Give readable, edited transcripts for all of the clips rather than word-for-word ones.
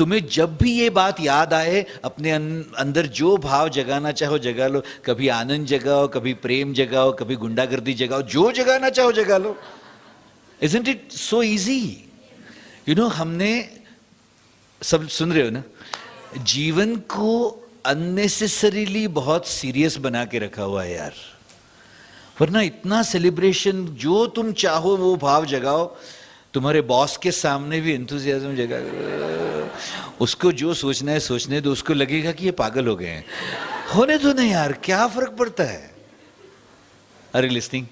तुम्हें जब भी ये बात याद आए, अपने अंदर जो भाव जगाना चाहो जगा लो। कभी आनंद जगाओ, कभी प्रेम जगाओ, कभी गुंडागर्दी जगाओ, जो जगाना चाहो जगा लो। Isn't it so easy? हमने सब सुन रहे हो ना, जीवन को अननेसेसरीली बहुत सीरियस बना के रखा हुआ है यार। वरना इतना सेलिब्रेशन, जो तुम चाहो वो भाव जगाओ। तुम्हारे बॉस के सामने भी एंथुसियाज्म जगा, उसको जो सोचना है सोचने दो, उसको लगेगा कि ये पागल हो गए हैं, होने दो ना यार, क्या फर्क पड़ता है। Are you listening?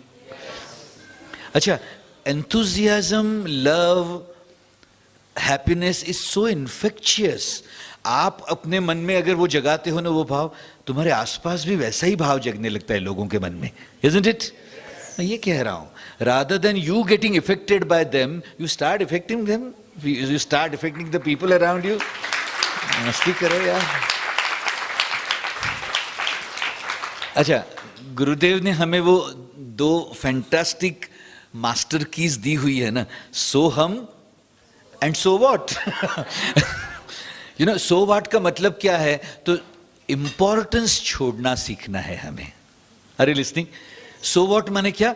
अच्छा, enthusiasm, love, happiness is so infectious. आप अपने मन में अगर वो जगाते हो ना वो भाव, तुम्हारे आसपास भी वैसा ही भाव जगने लगता है लोगों के मन में। Isn't it? मैं ये कह रहा हूं, rather than you getting affected by them, you start affecting them, you start affecting the people around you. मस्ती करो यार। अच्छा, गुरुदेव ने हमें वो 2 फैंटास्टिक मास्टर कीज दी हुई है ना, सो हम and so what. So what का मतलब क्या है? तो इंपॉर्टेंस छोड़ना सीखना है हमें। अरे लिस्निंग, सो व्हाट माने क्या?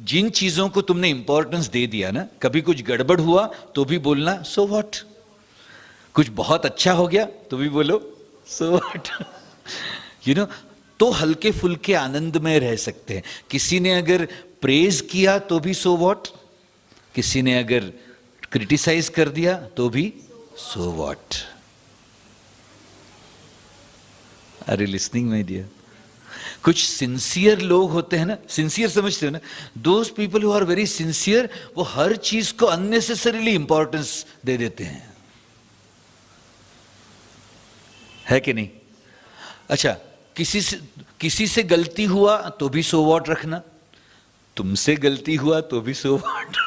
जिन चीजों को तुमने इंपॉर्टेंस दे दिया ना, कभी कुछ गड़बड़ हुआ तो भी बोलना सो व्हाट, कुछ बहुत अच्छा हो गया तो भी बोलो सो व्हाट। तो हल्के फुल्के आनंद में रह सकते हैं। किसी ने अगर प्रेज किया तो भी सो व्हाट, किसी ने अगर क्रिटिसाइज कर दिया तो भी so what. Are you listening my dear? कुछ सिंसियर लोग होते हैं ना, सिंसियर समझते हो ना, those people who are very sincere, वो हर चीज को अननेसेसरीली इंपॉर्टेंस दे देते हैं, है कि नहीं? अच्छा, किसी से गलती हुआ तो भी सो व्हाट रखना, तुमसे गलती हुआ तो भी so what.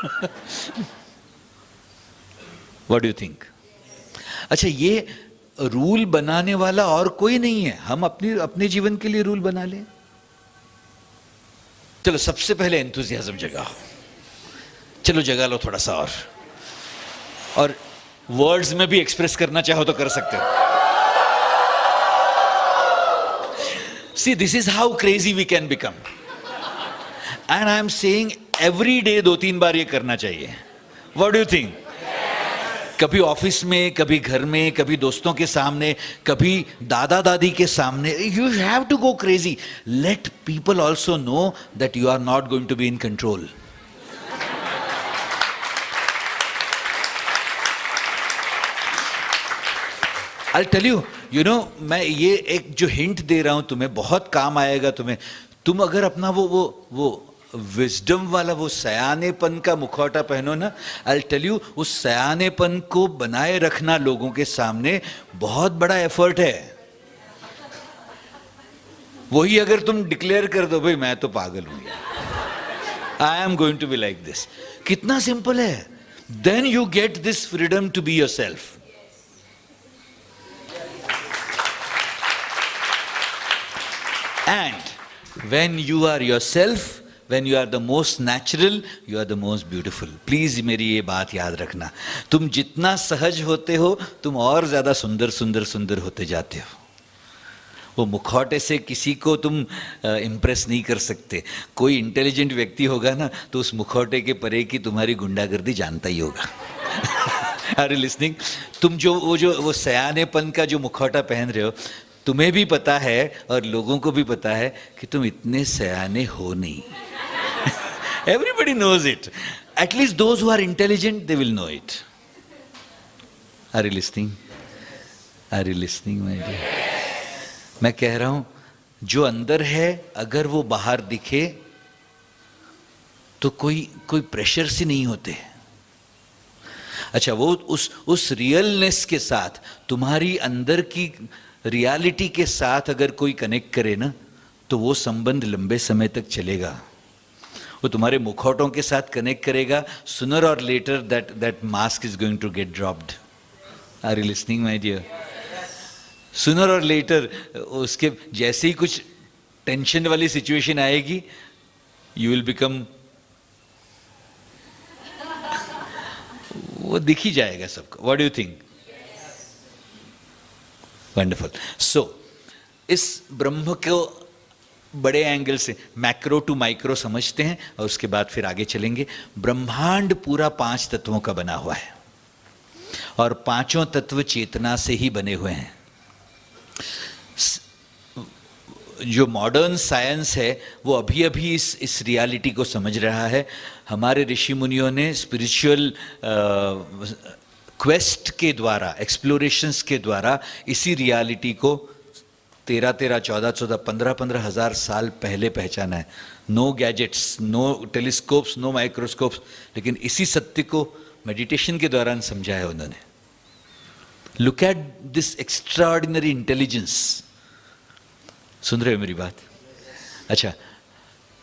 What do you think? अच्छा, ये रूल बनाने वाला और कोई नहीं है, हम अपने जीवन के लिए रूल बना लें। चलो, सबसे पहले एंथुसियाज्म जगाओ, चलो जगा लो थोड़ा सा, और वर्ड्स में भी एक्सप्रेस करना चाहो तो कर सकते हो। See, this is how crazy we can become. And I am saying every day 2-3 बार ये करना चाहिए। What do you think? कभी ऑफिस में, कभी घर में, कभी दोस्तों के सामने, कभी दादा दादी के सामने। You have to go crazy. Let people also know that you are not going to be in control. I'll tell you, मैं ये एक जो हिंट दे रहा हूं तुम्हें, बहुत काम आएगा तुम्हें। तुम अगर अपना वो विजडम वाला, वो सयानेपन का मुखौटा पहनो ना, I'll tell you, उस सयानेपन को बनाए रखना लोगों के सामने बहुत बड़ा एफर्ट है। वही अगर तुम डिक्लेयर कर दो, भाई मैं तो पागल हूं, I am going to be like this, कितना सिंपल है। Then you get this freedom to be yourself. And when you are yourself, when you are the most natural, you are the most beautiful. Please मेरी ये बात याद रखना, तुम जितना सहज होते हो, तुम और ज़्यादा सुंदर सुंदर सुंदर होते जाते हो। वो मुखौटे से किसी को तुम इम्प्रेस नहीं कर सकते। कोई इंटेलिजेंट व्यक्ति होगा ना, तो उस मुखौटे के परे की तुम्हारी गुंडागर्दी जानता ही होगा। Are you listening? तुम वो सयानेपन का जो मुखौटा पहन रहे हो, तुम्हें भी पता है और लोगों को भी पता है कि तुम इतने सयाने हो नहीं। Everybody knows it. At least those who are intelligent, they will know it. Are you listening? Are you listening, my dear? मैं कह रहा हूं, जो अंदर है अगर वो बाहर दिखे तो कोई प्रेशर से नहीं होते। अच्छा, वो उस रियलनेस के साथ, तुम्हारी अंदर की रियलिटी के साथ अगर कोई कनेक्ट करे ना, तो वो संबंध लंबे समय तक चलेगा। वो तुम्हारे मुखौटों के साथ कनेक्ट करेगा, sooner or later that mask is going to get dropped. Are you listening my dear? Sooner or letter उसके जैसे ही कुछ टेंशन वाली सिचुएशन आएगी, यू विल बिकम, वो दिख ही जाएगा सबको। What do you think? Wonderful. So इस ब्रह्म को बड़े एंगल से मैक्रो टू माइक्रो समझते हैं और उसके बाद फिर आगे चलेंगे। ब्रह्मांड पूरा 5 तत्वों का बना हुआ है और 5 तत्व चेतना से ही बने हुए हैं। जो मॉडर्न साइंस है वो अभी अभी इस रियलिटी को समझ रहा है। हमारे ऋषि मुनियों ने स्पिरिचुअल क्वेस्ट के द्वारा, एक्सप्लोरेशंस के द्वारा इसी रियलिटी को 13-13, 14-14, 15-15 हज़ार साल पहले पहचाना है। No gadgets, no telescopes, no microscopes, लेकिन इसी सत्य को मेडिटेशन के दौरान समझा है उन्होंने। Look at this extraordinary intelligence. सुन रहे हो मेरी बात? अच्छा,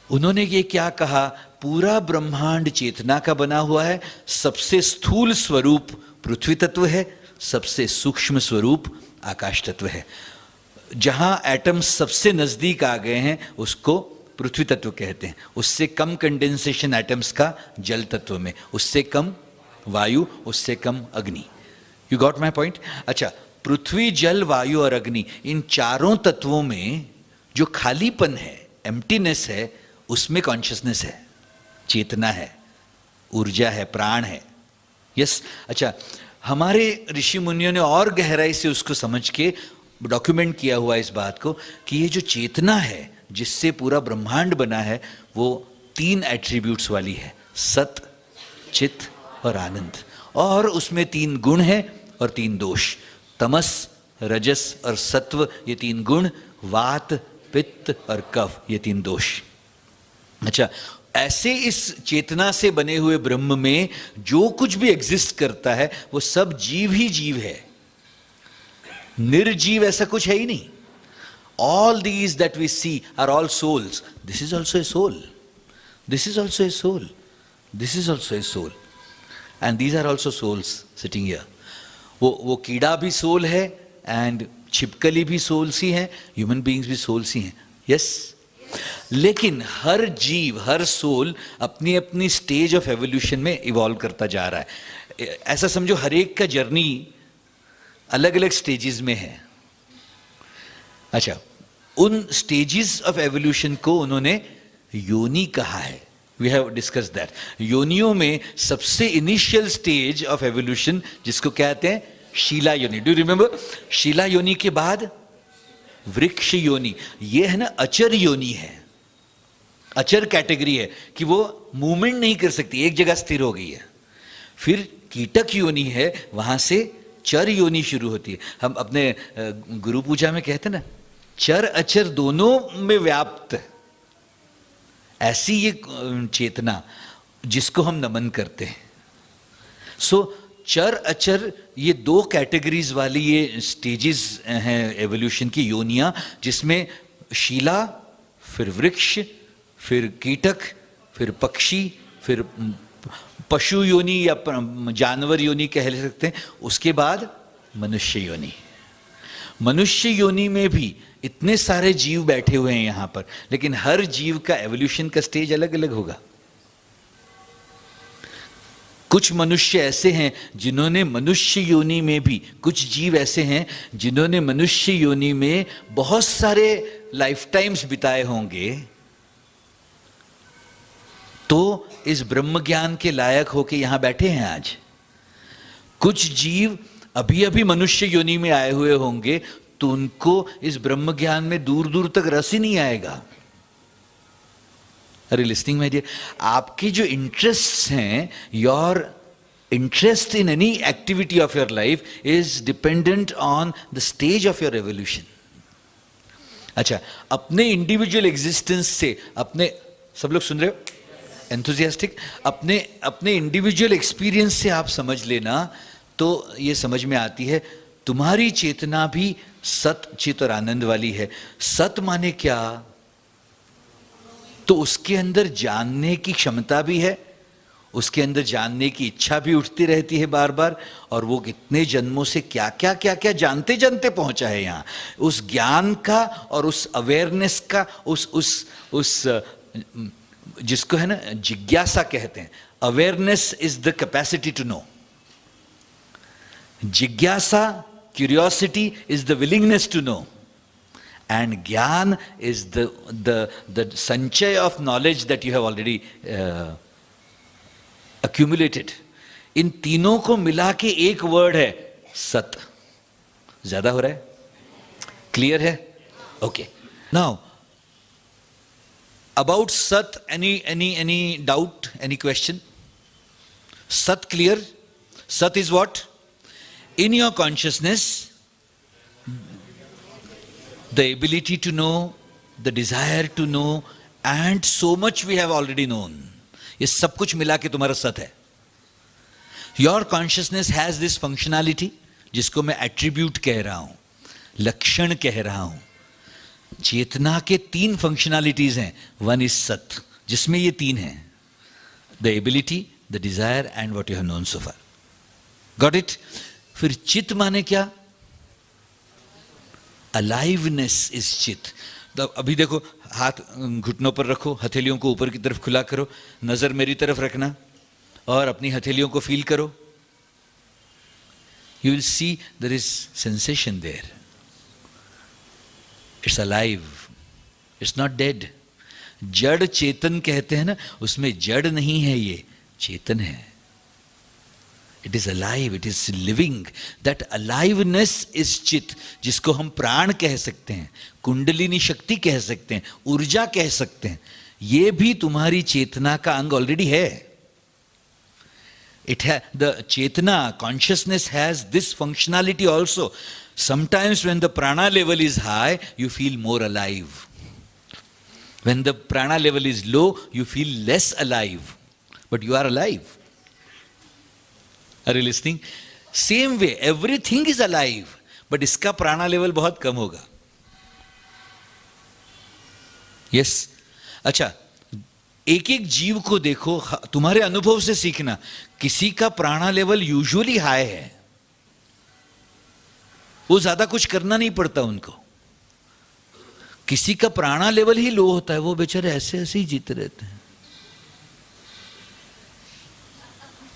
उन्होंने ये क्या कहा? पूरा ब्रह्मांड चेतना का बना हुआ है। सबसे स्थूल स्वरूप पृथ्वी तत्व है, सबसे सूक्ष्म स्वरूप आकाश तत्व है। जहां एटम्स सबसे नजदीक आ गए हैं उसको पृथ्वी तत्व कहते हैं। उससे कम कंडेंसेशन एटम्स का जल तत्व में, उससे कम वायु, उससे कम अग्नि। You got my point? अच्छा, पृथ्वी, जल, वायु और अग्नि, इन चारों तत्वों में जो खालीपन है, एम्प्टीनेस है, उसमें कॉन्शियसनेस है, चेतना है, ऊर्जा है, प्राण है। यस। अच्छा, हमारे ऋषि मुनियों ने और गहराई से उसको समझ के डॉक्यूमेंट किया हुआ इस बात को कि ये जो चेतना है जिससे पूरा ब्रह्मांड बना है वो 3 एट्रीब्यूट्स वाली है, सत, चित और आनंद। और उसमें 3 गुण हैं और 3 दोष, तमस, रजस और सत्व, ये 3 गुण, वात, पित्त और कफ, ये 3 दोष। अच्छा, ऐसे इस चेतना से बने हुए ब्रह्म में जो कुछ भी एग्जिस्ट करता है वो सब जीव ही जीव है, निर्जीव ऐसा कुछ है ही नहीं। All these that we see are all souls. This is also a soul. This is also a soul. This is also a soul. And these are also souls sitting here. वो कीड़ा भी सोल है and छिपकली भी souls ही हैं, human beings भी souls ही हैं। Yes. लेकिन हर जीव, हर सोल अपनी अपनी स्टेज ऑफ एवोल्यूशन में इवॉल्व करता जा रहा है। ऐसा समझो हर एक का जर्नी अलग अलग स्टेजेस में है। अच्छा, उन स्टेजेस ऑफ एवोल्यूशन को उन्होंने योनि कहा है। We have discuss that. योनियों में सबसे इनिशियल स्टेज ऑफ एवोल्यूशन जिसको कहते हैं शीला योनि। Do remember? शीला योनि के बाद वृक्ष योनि, ये है ना अचर योनि है, अचर कैटेगरी है कि वो मूवमेंट नहीं कर सकती, एक जगह स्थिर हो गई है। फिर कीटक योनि है, वहां से चर योनि शुरू होती है। हम अपने गुरु पूजा में कहते हैं ना, चर अचर दोनों में व्याप्त है। ऐसी ये चेतना जिसको हम नमन करते हैं। सो चर अचर ये 2 कैटेगरीज वाली ये स्टेजेस हैं एवोल्यूशन की, योनियां, जिसमें शीला, फिर वृक्ष, फिर कीटक, फिर पक्षी, फिर पशु योनि या जानवर योनि कह सकते हैं, उसके बाद मनुष्य योनि। मनुष्य योनि में भी इतने सारे जीव बैठे हुए हैं यहां पर, लेकिन हर जीव का एवोल्यूशन का स्टेज अलग अलग होगा। कुछ मनुष्य ऐसे हैं जिन्होंने मनुष्य योनि में भी, कुछ जीव ऐसे हैं जिन्होंने मनुष्य योनि में बहुत सारे लाइफ टाइम्स बिताए होंगे, तो इस ब्रह्म ज्ञान के लायक होके यहां बैठे हैं आज। कुछ जीव अभी अभी मनुष्य योनि में आए हुए होंगे, तो उनको इस ब्रह्म ज्ञान में दूर दूर तक रस ही नहीं आएगा। अरे लिस्निंग में डियर, आपके जो इंटरेस्ट हैं, your interest in any activity of your life is dependent on the stage of your evolution. अच्छा, अपने इंडिविजुअल एग्जिस्टेंस से, अपने, सब लोग सुन रहे हो? एंथुजियास्टिक? अपने इंडिविजुअल एक्सपीरियंस से आप समझ लेना, तो ये समझ में आती है तुम्हारी चेतना भी सत, चित और आनंद वाली है। सत माने क्या? तो उसके अंदर जानने की क्षमता भी है, उसके अंदर जानने की इच्छा भी उठती रहती है बार बार, और वो कितने जन्मों से क्या क्या क्या क्या जानते जानते पहुंचा है यहाँ। उस ज्ञान का और उस अवेयरनेस का, उस जिसको है ना जिज्ञासा कहते हैं। Awareness is the capacity to know. जिज्ञासा curiosity is the willingness to know, and gyan is the sanchay of knowledge that you have already accumulated. इन तीनों को मिला के एक वर्ड है सत. ज्यादा हो रहा है? क्लियर है? Okay. Now about Sat, any doubt, any question? Sat clear? Sat is what? In your consciousness, the ability to know, the desire to know, and so much we have already known. ये सब कुछ मिला के तुम्हारा सत है. Your consciousness has this functionality, जिसको मैं attribute कह रहा हूं, लक्षण कह रहा हूं. चेतना के 3 फंक्शनैलिटीज हैं. वन इज सत, जिसमें ये 3 हैं: the ability, the desire and what you have known so far. Got it? फिर चित माने क्या? अलाइवनेस इज चित. अभी देखो, हाथ घुटनों पर रखो, हथेलियों को ऊपर की तरफ खुला करो, नजर मेरी तरफ रखना और अपनी हथेलियों को फील करो. You will see there is sensation there. It's alive, it's not dead. जड़ चेतन कहते हैं ना, उसमें जड़ नहीं है, ये चेतन है. It is alive, it is living. That aliveness is चित, जिसको हम प्राण कह सकते हैं, कुंडलिनी शक्ति कह सकते हैं, ऊर्जा कह सकते हैं. ये भी तुम्हारी चेतना का अंग ऑलरेडी है. It the chetana, consciousness has this functionality also. Sometimes when the prana level is high, you feel more alive. When the prana level is low, you feel less alive. But you are alive. Are you listening? Same way, everything is alive. But इसका prana level बहुत कम होगा. Yes? अच्छा, एक एक जीव को देखो, तुम्हारे अनुभव से सीखना. किसी का प्राणा लेवल यूजुअली हाई है, वो ज्यादा कुछ करना नहीं पड़ता उनको. किसी का प्राणा लेवल ही लो होता है, वो बेचारे ऐसे ऐसे ही जीते रहते हैं.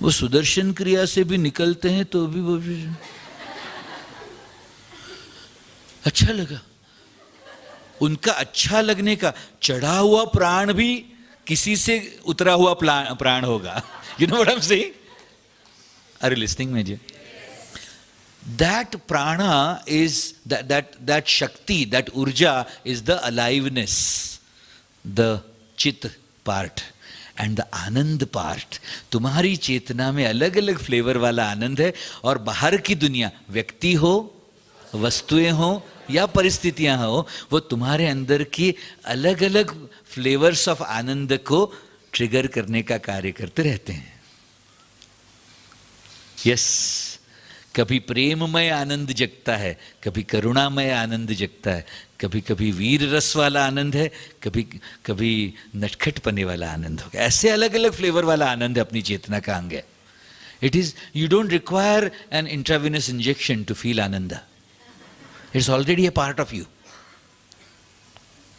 वो सुदर्शन क्रिया से भी निकलते हैं तो भी वो अच्छा लगा. उनका अच्छा लगने का चढ़ा हुआ प्राण भी किसी से उतरा हुआ प्राण होगा. You know what I'm saying? Are you listening, my dear? That prana is that shakti, that urja is the aliveness, the chit part and the Anand part. तुम्हारी चेतना में अलग अलग फ्लेवर वाला आनंद है, और बाहर की दुनिया, व्यक्ति हो, वस्तुएं हो या परिस्थितियां हो, वो तुम्हारे अंदर की अलग अलग फ्लेवर्स ऑफ आनंद को ट्रिगर करने का कार्य करते रहते हैं. यस, कभी प्रेममय आनंद जगता है, कभी करुणामय आनंद जगता है, कभी कभी वीर रस वाला आनंद है, कभी कभी नटखटपने वाला आनंद होगा. ऐसे अलग अलग फ्लेवर वाला आनंद अपनी चेतना का अंग है. It is, you don't require an intravenous injection to feel anand. It's already a part of you.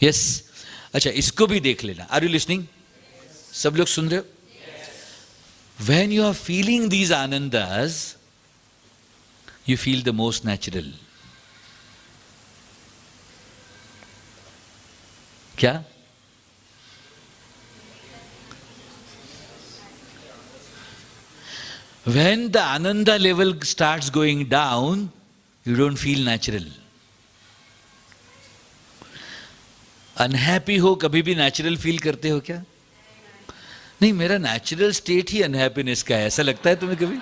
Yes. अच्छा, इसको भी देख लेना. Are you listening? सब लोग सुन रहे हो? When you are feeling these anandas, you feel the most natural. क्या? When the ananda level starts going down, you don't feel natural. Unhappy हो, कभी भी नेचुरल फील करते हो क्या? नहीं, मेरा नेचुरल स्टेट ही अनहैप्पीनेस का है, ऐसा लगता है तुम्हें कभी?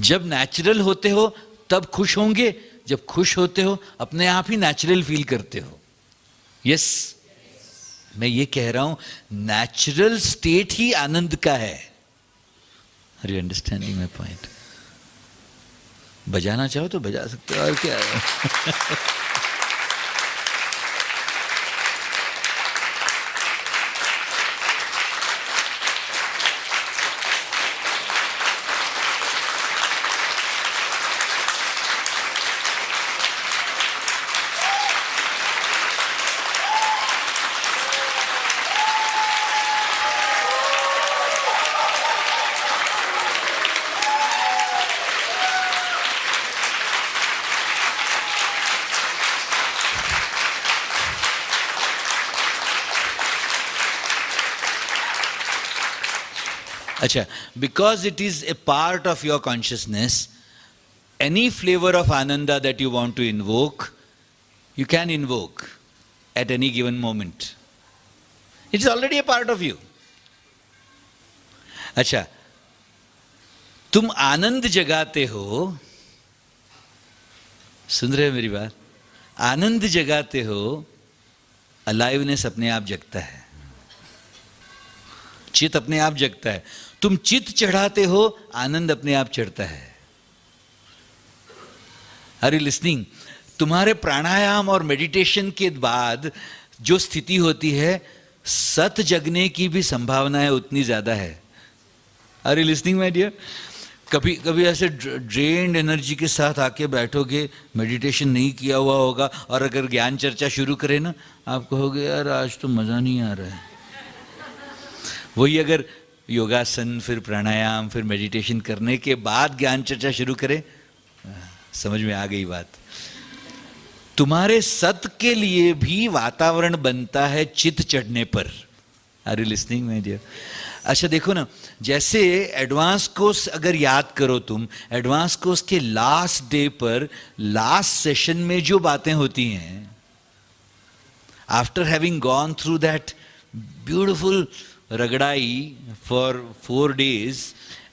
जब नेचुरल होते हो तब खुश होंगे, जब खुश होते हो अपने आप ही नेचुरल फील करते हो. यस, मैं ये कह रहा हूं, नेचुरल स्टेट ही आनंद का है. Are you understanding my point? बजाना चाहो तो बजा सकते हो, और क्या है. अच्छा, because it is a part of your consciousness, any flavor of ananda that you want to invoke, you can invoke at any given moment. It is already a part of you. अच्छा, तुम आनंद जगाते हो, सुन रहे हो मेरी बात? आनंद जगाते हो, aliveness अपने आप जगता है, चित अपने आप जगता है। तुम चित चढ़ाते हो, आनंद अपने आप चढ़ता है। Are you listening? तुम्हारे प्राणायाम और मेडिटेशन के बाद जो स्थिति होती है, सत जगने की भी संभावना है उतनी ज्यादा है। Are you listening my dear? कभी कभी ऐसे ड्रेन्ड एनर्जी के साथ आके बैठोगे, मेडिटेशन नहीं किया हुआ होगा, और अगर ज्ञान चर्चा शुरू करें ना, आप कहोगे यार आज तो मजा नहीं आ रहा है। वही अगर योगासन, फिर प्राणायाम, फिर मेडिटेशन करने के बाद ज्ञान चर्चा शुरू करें, समझ में आ गई बात? तुम्हारे सत के लिए भी वातावरण बनता है चित चढ़ने पर। Are you listening my dear? अच्छा देखो ना, जैसे एडवांस कोर्स अगर याद करो तुम, एडवांस कोर्स के लास्ट डे पर, लास्ट सेशन में जो बातें होती हैं, after having gone through that beautiful रगड़ाई for 4 days,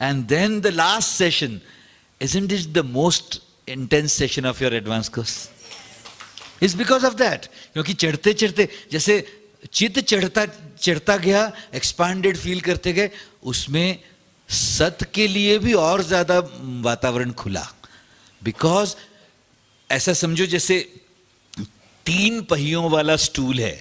and then the last session, isn't it the most intense session of your advanced course? It's because of that. क्योंकि चढ़ते चढ़ते जैसे चित चढ़ता गया, एक्सपांडेड फील करते गए, उसमें सत के लिए भी और ज्यादा वातावरण खुला। बिकॉज ऐसा समझो जैसे 3 पहियों वाला स्टूल है,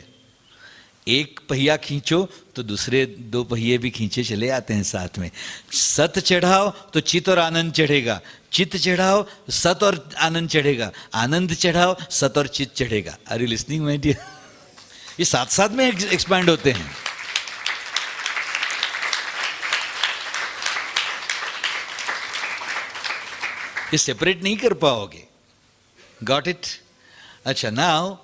एक पहिया खींचो तो दूसरे 2 पहिए भी खींचे चले आते हैं साथ में। सत चढ़ाओ तो चित और आनंद चढ़ेगा, चित चढ़ाओ सत और आनंद चढ़ेगा, आनंद चढ़ाओ सत और चित चढ़ेगा। Are you listening my dear? ये साथ साथ में एक्सपैंड होते हैं। ये सेपरेट नहीं कर पाओगे। Got it? अच्छा, नाउ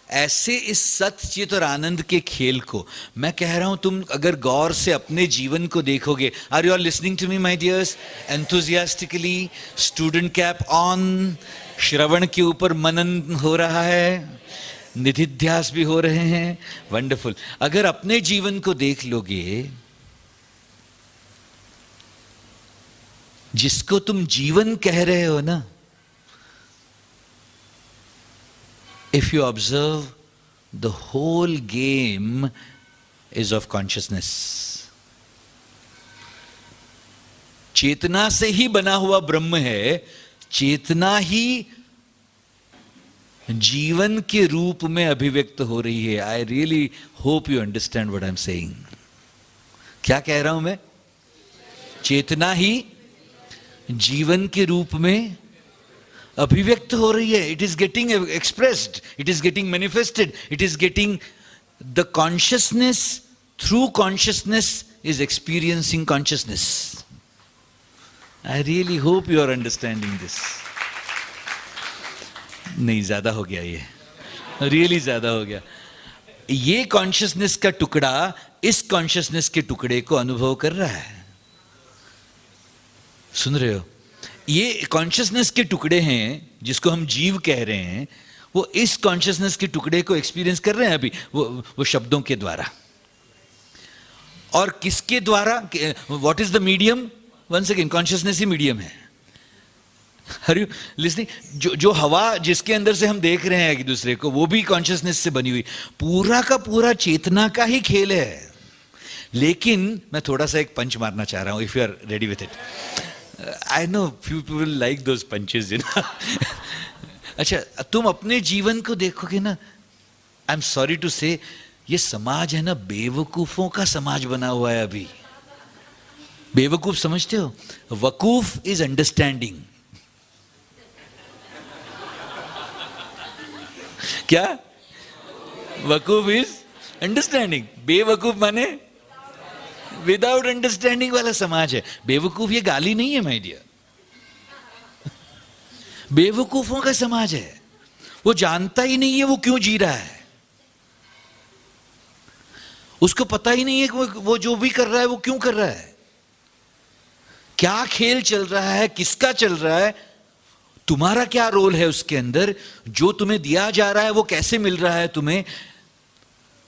ऐसे इस सत चित और आनंद के खेल को मैं कह रहा हूं, तुम अगर गौर से अपने जीवन को देखोगे। Are you are listening to me my dears? Enthusiastically, student cap on, श्रवण के ऊपर मनन हो रहा है, निधिध्यास भी हो रहे हैं। वंडरफुल। अगर अपने जीवन को देख लोगे, जिसको तुम जीवन कह रहे हो ना, if you observe, the whole game is of consciousness. चेतना से ही बना हुआ ब्रह्म है, चेतना ही जीवन के रूप में अभिव्यक्त हो रही है। आई really hope you understand what I am saying. क्या कह रहा हूं मैं? चेतना ही जीवन के रूप में अभिव्यक्त हो रही है। It is getting expressed, it is getting manifested, it is getting the consciousness, through consciousness is experiencing consciousness. I really hope you are understanding this. नहीं, ज्यादा हो गया, ये रियली ज्यादा हो गया। ये कॉन्शियसनेस का टुकड़ा इस कॉन्शियसनेस के टुकड़े को अनुभव कर रहा है। सुन रहे हो? ये कॉन्शियसनेस के टुकड़े हैं जिसको हम जीव कह रहे हैं, वो इस कॉन्शियसनेस के टुकड़े को एक्सपीरियंस कर रहे हैं अभी, वो शब्दों के द्वारा। और किसके द्वारा? What is the medium? Once again, consciousness ही मीडियम है। Are you listening? जो हवा जिसके अंदर से हम देख रहे हैं एक दूसरे को, वो भी कॉन्शियसनेस से बनी हुई। पूरा का पूरा चेतना का ही खेल है। लेकिन मैं थोड़ा सा एक पंच मारना चाह रहा हूं, if you are ready with it. I know few people like those punches, you know. अच्छा, तुम अपने जीवन को देखोगे ना, आई एम सॉरी टू से, ये समाज है ना, बेवकूफों का समाज बना हुआ है अभी। बेवकूफ समझते हो? वकूफ इज अंडरस्टैंडिंग। क्या? वकूफ इज अंडरस्टैंडिंग, बेवकूफ माने विदाउट अंडरस्टैंडिंग वाला समाज है। बेवकूफ ये गाली नहीं है माय डियर, बेवकूफों का समाज है। वो जानता ही नहीं है वो क्यों जी रहा है। उसको पता ही नहीं है कि वो जो भी कर रहा है वो क्यों कर रहा है, क्या खेल चल रहा है, किसका चल रहा है, तुम्हारा क्या रोल है उसके अंदर, जो तुम्हें दिया जा रहा है वो कैसे मिल रहा है तुम्हें।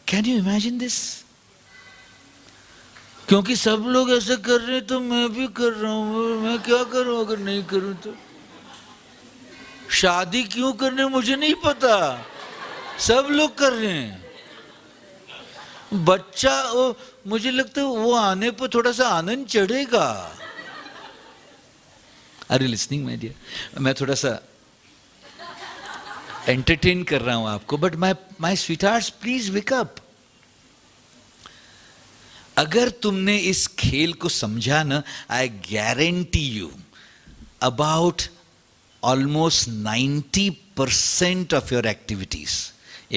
Can you imagine this? क्योंकि सब लोग ऐसे कर रहे हैं तो मैं भी कर रहा हूं, मैं क्या करूं अगर नहीं करूं तो। शादी क्यों करने मुझे नहीं पता, सब लोग कर रहे हैं। बच्चा मुझे लगता है वो आने पर थोड़ा सा आनंद चढ़ेगा। Are you listening my dear? मैं थोड़ा सा एंटरटेन कर रहा हूं आपको, but my sweethearts please wake up. अगर तुमने इस खेल को समझा ना, I guarantee you about almost 90% of your activities,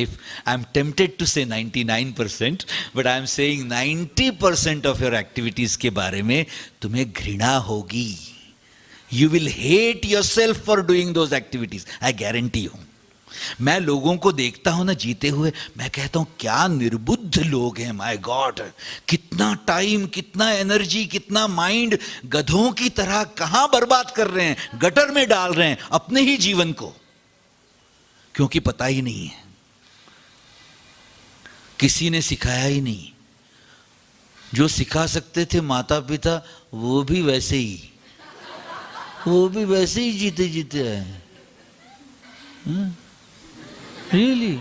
if I'm tempted to say 99%, but I'm saying 90% of your activities के बारे में तुम्हें घृणा होगी। You will hate yourself for doing those activities, I guarantee you। मैं लोगों को देखता हूं ना जीते हुए, मैं कहता हूं क्या निर्बुद्ध लोग हैं, माय गॉड, कितना टाइम, कितना एनर्जी, कितना माइंड गधों की तरह कहां बर्बाद कर रहे हैं, गटर में डाल रहे हैं अपने ही जीवन को, क्योंकि पता ही नहीं है, किसी ने सिखाया ही नहीं। जो सिखा सकते थे माता पिता, वो भी वैसे ही जीते जीते आए। Really?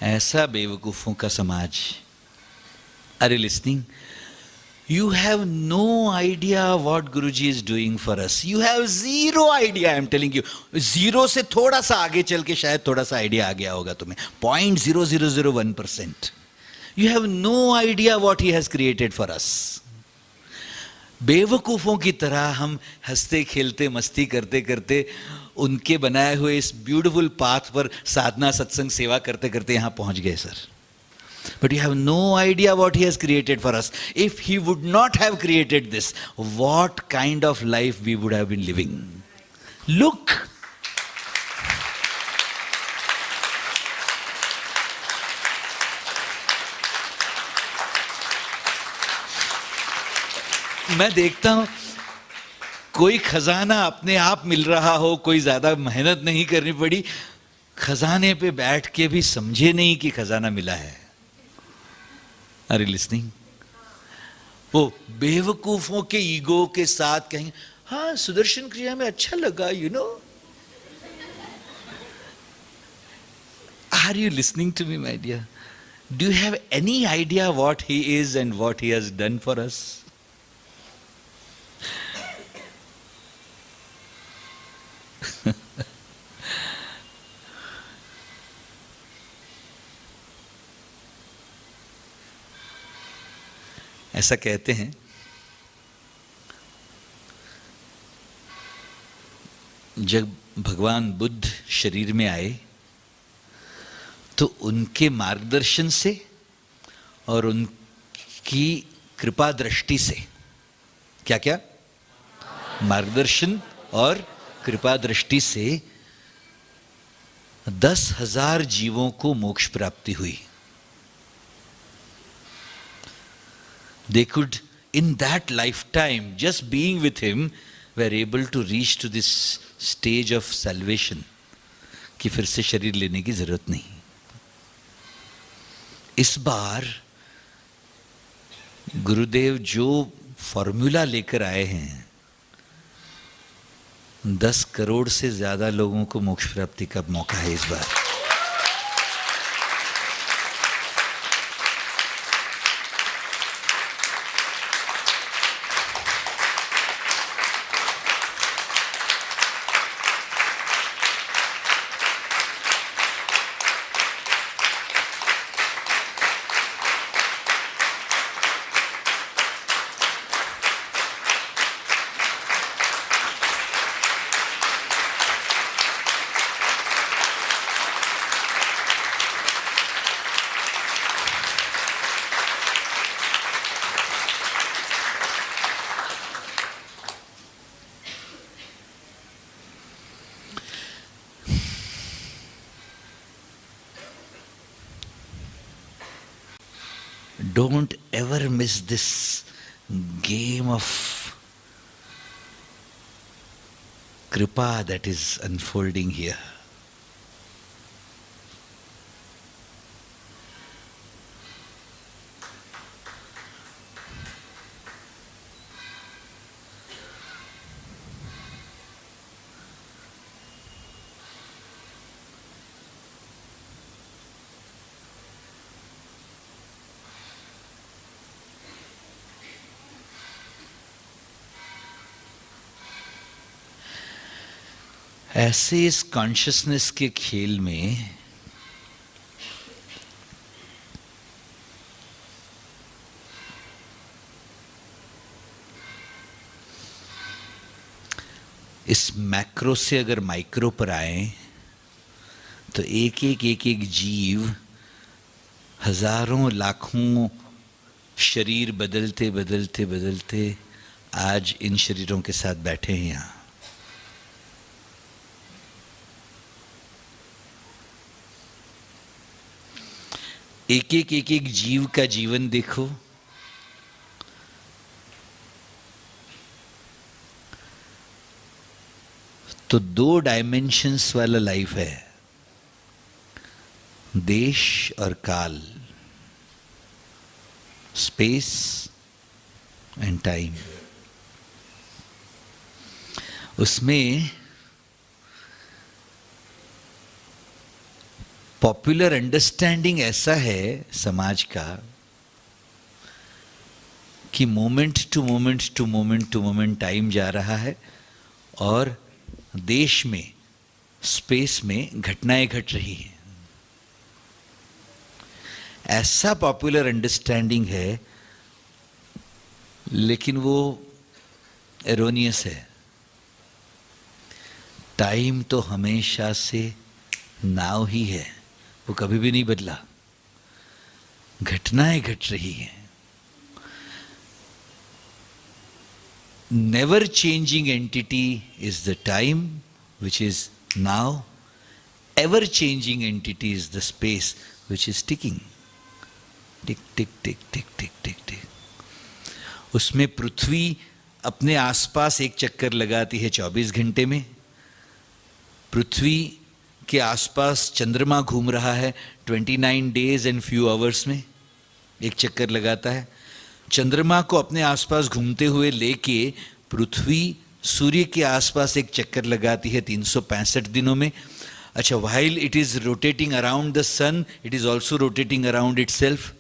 ऐसा बेवकूफों का समाज। Are you listening? You have no idea what Guruji is doing for us. You have zero idea, I am telling you. Zero से थोड़ा सा आगे चल के शायद थोड़ा सा आइडिया आ गया होगा तुम्हें, 0.0001%. You have no idea what he has created for us. बेवकूफ़ों की तरह हम हंसते खेलते मस्ती करते करते उनके बनाए हुए इस ब्यूटीफुल पाथ पर साधना सत्संग सेवा करते करते यहाँ पहुँच गए sir. But you have no idea what he has created for us. If he would not have created this, what kind of life we would have been living. Look, मैं देखता हूं कोई खजाना अपने आप मिल रहा हो, कोई ज्यादा मेहनत नहीं करनी पड़ी, खजाने पे बैठ के भी समझे नहीं कि खजाना मिला है। Are you listening? वो बेवकूफों के ईगो के साथ कहेंगे हाँ सुदर्शन क्रिया में अच्छा लगा, you know. Are you listening to me my dear? Do you have any idea what he is and what he has done for us? ऐसा कहते हैं जब भगवान बुद्ध शरीर में आए तो उनके मार्गदर्शन से और उनकी कृपा दृष्टि से, क्या क्या, मार्गदर्शन और कृपा दृष्टि से 10,000 जीवों को मोक्ष प्राप्ति हुई। They could, in that lifetime, just being with him, were able to reach to this stage of salvation, कि फिर से शरीर लेने की जरूरत नहीं। इस बार गुरुदेव जो फॉर्मूला लेकर आए हैं, 10 करोड़ से ज्यादा लोगों को मोक्ष प्राप्ति का मौका है इस बार। Don't ever miss this game of kripa that is unfolding here. ऐसे इस कॉन्शियसनेस के खेल में इस मैक्रो से अगर माइक्रो पर आए तो एक एक जीव हजारों लाखों शरीर बदलते बदलते बदलते आज इन शरीरों के साथ बैठे हैं यहाँ। एक एक जीव का जीवन देखो, तो 2 डायमेंशंस वाला लाइफ है, देश और काल, स्पेस एंड टाइम। उसमें पॉपुलर अंडरस्टैंडिंग ऐसा है समाज का कि moment to moment to moment to moment time जा रहा है और देश में, स्पेस में घटनाएं घट रही हैं। ऐसा पॉपुलर अंडरस्टैंडिंग है, लेकिन वो एरोनियस है। टाइम तो हमेशा से नाउ ही है, वो कभी भी नहीं बदला। घटनाएं घट रही हैं। Never changing entity is the time which is now, ever changing entity is the space which is ticking, tick tick tick tick tick tick tick. उसमें पृथ्वी अपने आसपास एक चक्कर लगाती है 24 घंटे में। पृथ्वी के आसपास चंद्रमा घूम रहा है 29 डेज एंड फ्यू आवर्स में, एक चक्कर लगाता है। चंद्रमा को अपने आसपास घूमते हुए लेके पृथ्वी सूर्य के आसपास एक चक्कर लगाती है 365 दिनों में। अच्छा, while it is rotating around the sun, it is also rotating around itself.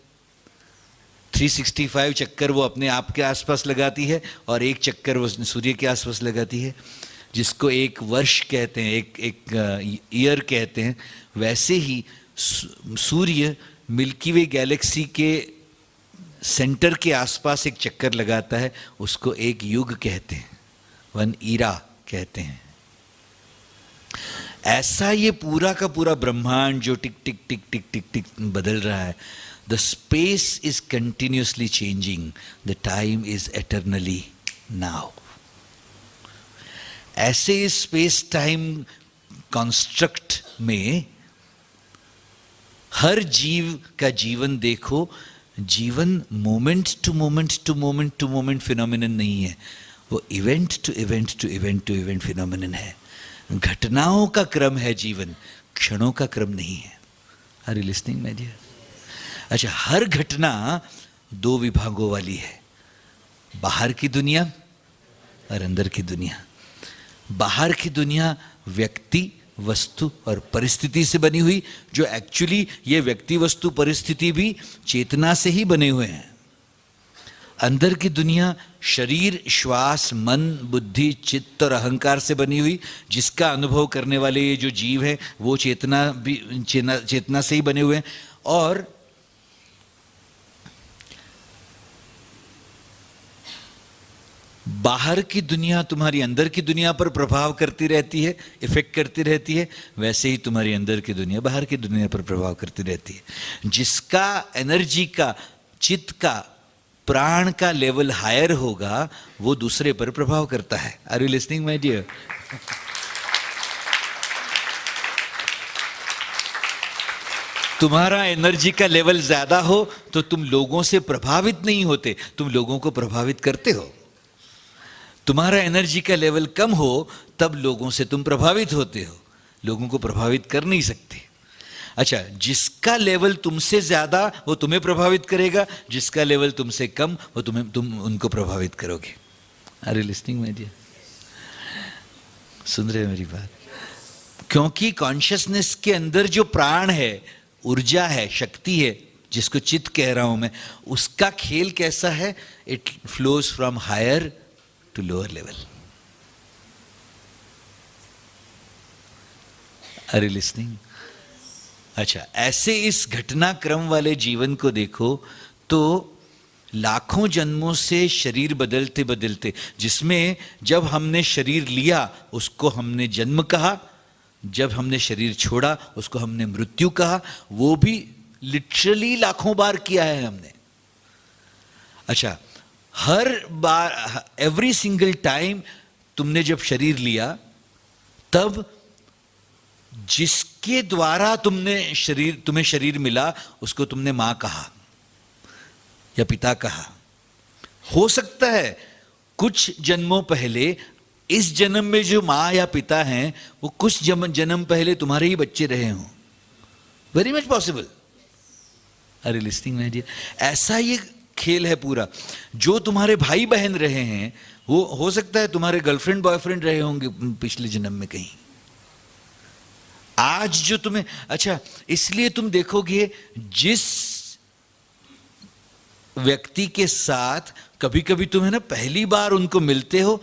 365 चक्कर वो अपने आप के आसपास लगाती है और एक चक्कर वो सूर्य के आसपास लगाती है, जिसको एक वर्ष कहते हैं, एक ईयर कहते हैं। वैसे ही सूर्य मिल्की वे गैलेक्सी के सेंटर के आसपास एक चक्कर लगाता है, उसको एक युग कहते हैं, 1 ईरा कहते हैं। ऐसा ये पूरा का पूरा ब्रह्मांड जो टिक टिक टिक टिक टिक टिक बदल रहा है, the space is continuously changing, the time is eternally now. ऐसे स्पेस टाइम कॉन्स्ट्रक्ट में हर जीव का जीवन देखो, जीवन moment to moment to moment to moment phenomenon नहीं है, वो event to event to event to event phenomenon है। घटनाओं का क्रम है जीवन, क्षणों का क्रम नहीं है। Are you listening my dear? अच्छा, हर घटना 2 विभागों वाली है, बाहर की दुनिया और अंदर की दुनिया। बाहर की दुनिया व्यक्ति, वस्तु और परिस्थिति से बनी हुई, जो एक्चुअली ये व्यक्ति, वस्तु, परिस्थिति भी चेतना से ही बने हुए हैं। अंदर की दुनिया शरीर, श्वास, मन, बुद्धि, चित्त और अहंकार से बनी हुई, जिसका अनुभव करने वाले ये जो जीव हैं वो चेतना से ही बने हुए हैं। और बाहर की दुनिया तुम्हारी अंदर की दुनिया पर प्रभाव करती रहती है, इफेक्ट करती रहती है, वैसे ही तुम्हारी अंदर की दुनिया बाहर की दुनिया पर प्रभाव करती रहती है। जिसका एनर्जी का, चित्त का, प्राण का लेवल हायर होगा, वो दूसरे पर प्रभाव करता है। Are you listening my dear? तुम्हारा एनर्जी का लेवल ज्यादा हो तो तुम लोगों से प्रभावित नहीं होते, तुम लोगों को प्रभावित करते हो। तुम्हारा एनर्जी का लेवल कम हो तब लोगों से तुम प्रभावित होते हो, लोगों को प्रभावित कर नहीं सकते। अच्छा, जिसका लेवल तुमसे ज्यादा वो तुम्हें प्रभावित करेगा, जिसका लेवल तुमसे कम वो तुम उनको प्रभावित करोगे। Are you listening my dear? सुन रहे हो मेरी बात? क्योंकि कॉन्शियसनेस के अंदर जो प्राण है, ऊर्जा है, शक्ति है, जिसको चित्त कह रहा हूं मैं, उसका खेल कैसा है? It flows from higher to lower level. Are you listening? अच्छा, ऐसे इस घटनाक्रम वाले जीवन को देखो तो लाखों जन्मों से शरीर बदलते बदलते, जिसमें जब हमने शरीर लिया उसको हमने जन्म कहा, जब हमने शरीर छोड़ा उसको हमने मृत्यु कहा, वो भी लिटरली लाखों बार किया है हमने। अच्छा, हर बार, एवरी सिंगल टाइम तुमने जब शरीर लिया, तब जिसके द्वारा तुम्हें शरीर मिला उसको तुमने मां कहा या पिता कहा। हो सकता है कुछ जन्मों पहले, इस जन्म में जो मां या पिता हैं वो कुछ जन्म पहले तुम्हारे ही बच्चे रहे हों। Very much possible. Are you listening my dear? ऐसा ये खेल है पूरा। जो तुम्हारे भाई बहन रहे हैं वो हो सकता है तुम्हारे गर्लफ्रेंड बॉयफ्रेंड रहे होंगे पिछले जन्म में कहीं। आज जो तुम्हें, अच्छा, इसलिए तुम देखोगे जिस व्यक्ति के साथ कभी कभी तुम्हें ना पहली बार उनको मिलते हो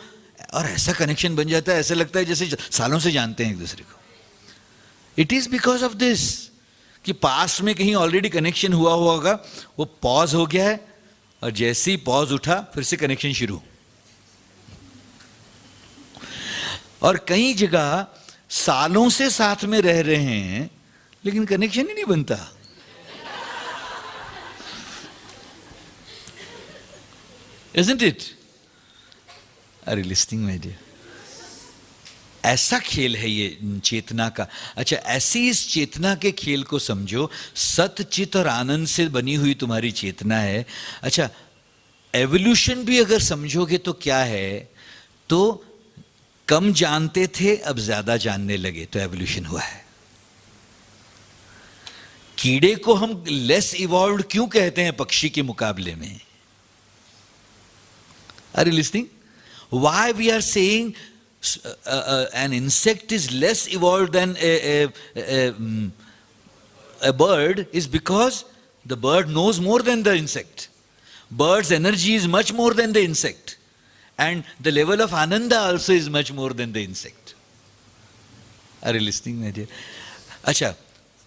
और ऐसा कनेक्शन बन जाता है, ऐसा लगता है जैसे सालों से जानते हैं एक दूसरे को। It is because of this कि पास्ट में कहीं ऑलरेडी कनेक्शन हुआ होगा, वो पॉज हो गया है और जैसे ही पॉज उठा फिर से कनेक्शन शुरू। और कई जगह सालों से साथ में रह रहे हैं लेकिन कनेक्शन ही नहीं बनता। Isn't it? Are you listening, my dear? ऐसा खेल है ये चेतना का। अच्छा, ऐसी इस चेतना के खेल को समझो। सत, चित और आनंद से बनी हुई तुम्हारी चेतना है। अच्छा, एवोल्यूशन भी अगर समझोगे तो क्या है, तो कम जानते थे अब ज्यादा जानने लगे, तो एवोल्यूशन हुआ है। कीड़े को हम लेस इवॉल्व्ड क्यों कहते हैं पक्षी के मुकाबले में? Are you listening? Why we are saying an insect is less evolved than a bird is because the bird knows more than the insect. Bird's energy is much more than the insect. And the level of ananda also is much more than the insect. Are you listening, my dear? अच्छा,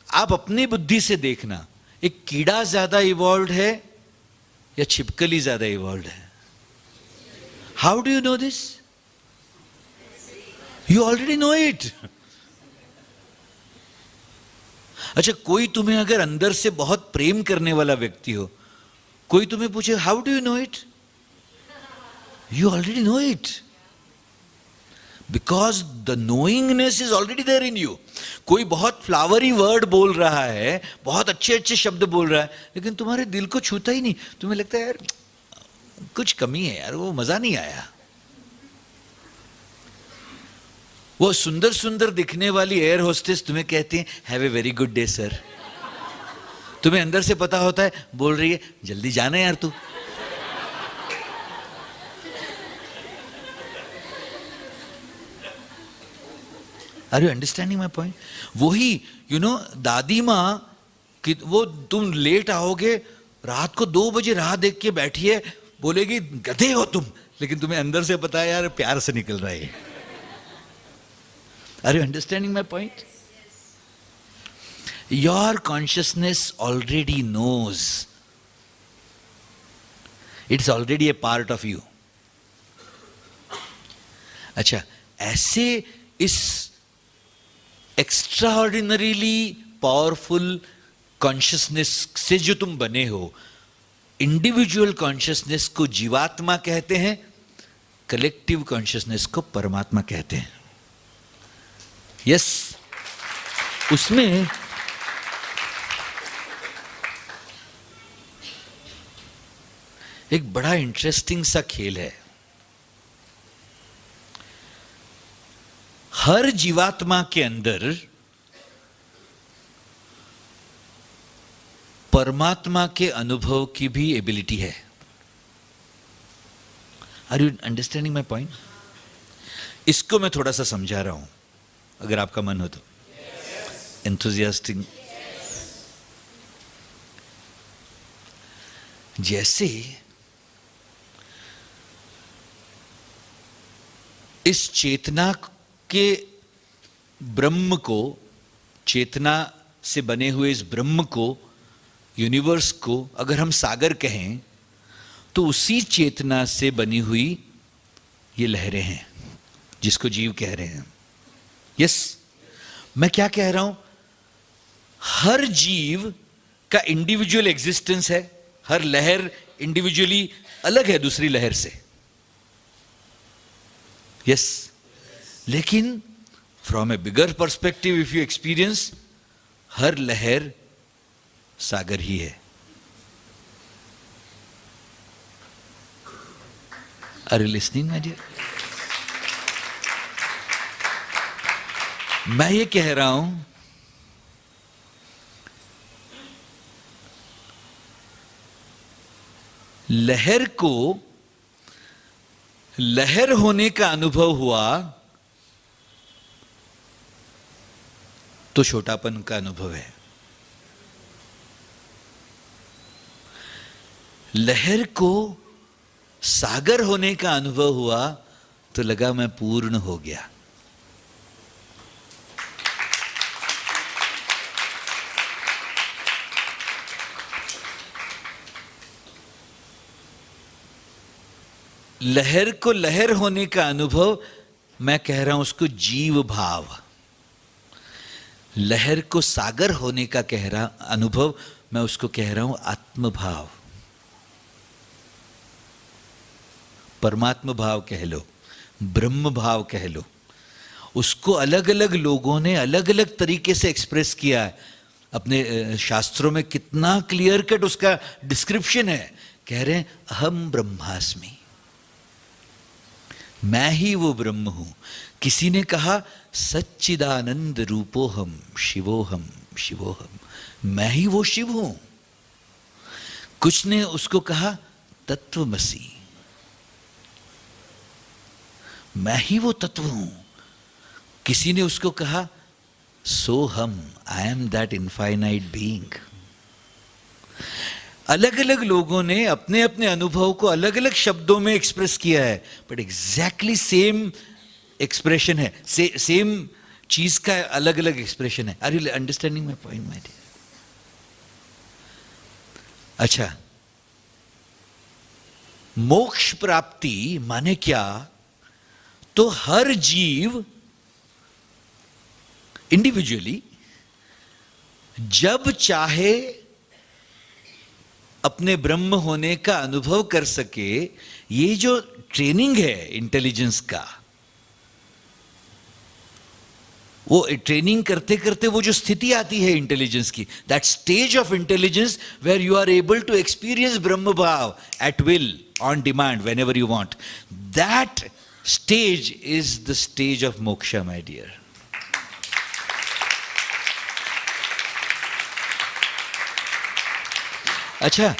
आप अपनी बुद्धि से देखना, एक कीड़ा ज्यादा evolved है या छिपकली ज्यादा इवॉल्व्ड है? How do you know this? You already know it. अच्छा, कोई तुम्हें अगर अंदर से बहुत प्रेम करने वाला व्यक्ति हो, कोई तुम्हें पूछे how do you know it? You already know it. Because the knowingness is already there in you. कोई बहुत फ्लावरी वर्ड बोल रहा है, बहुत अच्छे अच्छे शब्द बोल रहा है, लेकिन तुम्हारे दिल को छूता ही नहीं। तुम्हें लगता है यार कुछ कमी है यार, वो मजा नहीं आया। वो सुंदर सुंदर दिखने वाली एयर होस्टेस तुम्हें कहती हैं have a very good day sir. तुम्हें अंदर से पता होता है बोल रही है जल्दी जाना यार तू। Are you understanding my point? वही दादी माँ कि वो तुम लेट आओगे, रात को 2 बजे राह देख के बैठी है, बोलेगी गधे हो तुम, लेकिन तुम्हें अंदर से पता है यार प्यार से निकल रहा है। Are you understanding my point? Your consciousness already knows, it's already a part of you. अच्छा, ऐसे इस एक्स्ट्राऑर्डिनरीली पावरफुल कॉन्शियसनेस से जो तुम बने हो, इंडिविजुअल कॉन्शियसनेस को जीवात्मा कहते हैं, कलेक्टिव कॉन्शियसनेस को परमात्मा कहते हैं। यस, उसमें एक बड़ा इंटरेस्टिंग सा खेल है। हर जीवात्मा के अंदर परमात्मा के अनुभव की भी एबिलिटी है। Are you understanding my point? इसको मैं थोड़ा सा समझा रहा हूं, अगर आपका मन हो तो। एंथुजियास्टिक। जैसे इस चेतना के ब्रह्म को, चेतना से बने हुए इस ब्रह्म को, यूनिवर्स को अगर हम सागर कहें तो उसी चेतना से बनी हुई ये लहरें हैं जिसको जीव कह रहे हैं। यस, मैं क्या कह रहा हूं? हर जीव का इंडिविजुअल एग्जिस्टेंस है। हर लहर इंडिविजुअली अलग है दूसरी लहर से। यस, लेकिन from a bigger perspective if you experience, हर लहर सागर ही है। Are you listening my dear? मैं ये कह रहा हूं लहर को लहर होने का अनुभव हुआ तो छोटापन का अनुभव है। लहर को सागर होने का अनुभव हुआ तो लगा मैं पूर्ण हो गया। लहर को लहर होने का अनुभव मैं कह रहा हूं उसको जीव भाव। लहर को सागर होने का कह रहा अनुभव मैं उसको कह रहा हूं आत्म भाव। परमात्मा भाव कह लो, ब्रह्म भाव कह लो। उसको अलग अलग लोगों ने अलग अलग तरीके से एक्सप्रेस किया है। अपने शास्त्रों में कितना क्लियर कट उसका डिस्क्रिप्शन है। कह रहे हैं अहम ब्रह्मास्मि, मैं ही वो ब्रह्म हूं। किसी ने कहा सच्चिदानंद रूपोहम शिवोहम शिवोहम, मैं ही वो शिव हूं। कुछ ने उसको कहा तत्वमसी, मैं ही वो तत्व हूं। किसी ने उसको कहा सोहम, I am that infinite being. अलग अलग लोगों ने अपने अपने अनुभव को अलग अलग शब्दों में एक्सप्रेस किया है, बट एग्जैक्टली सेम एक्सप्रेशन है। सेम चीज का अलग अलग एक्सप्रेशन है। Are you understanding my point my dear? अच्छा, मोक्ष प्राप्ति माने क्या? तो हर जीव इंडिविजुअली जब चाहे अपने ब्रह्म होने का अनुभव कर सके। ये जो ट्रेनिंग है इंटेलिजेंस का, वो ट्रेनिंग करते करते वो जो स्थिति आती है इंटेलिजेंस की, that stage of intelligence where you are able to experience brahma bhav at will, on demand, whenever you want, that stage is the stage of moksha my dear. अच्छा,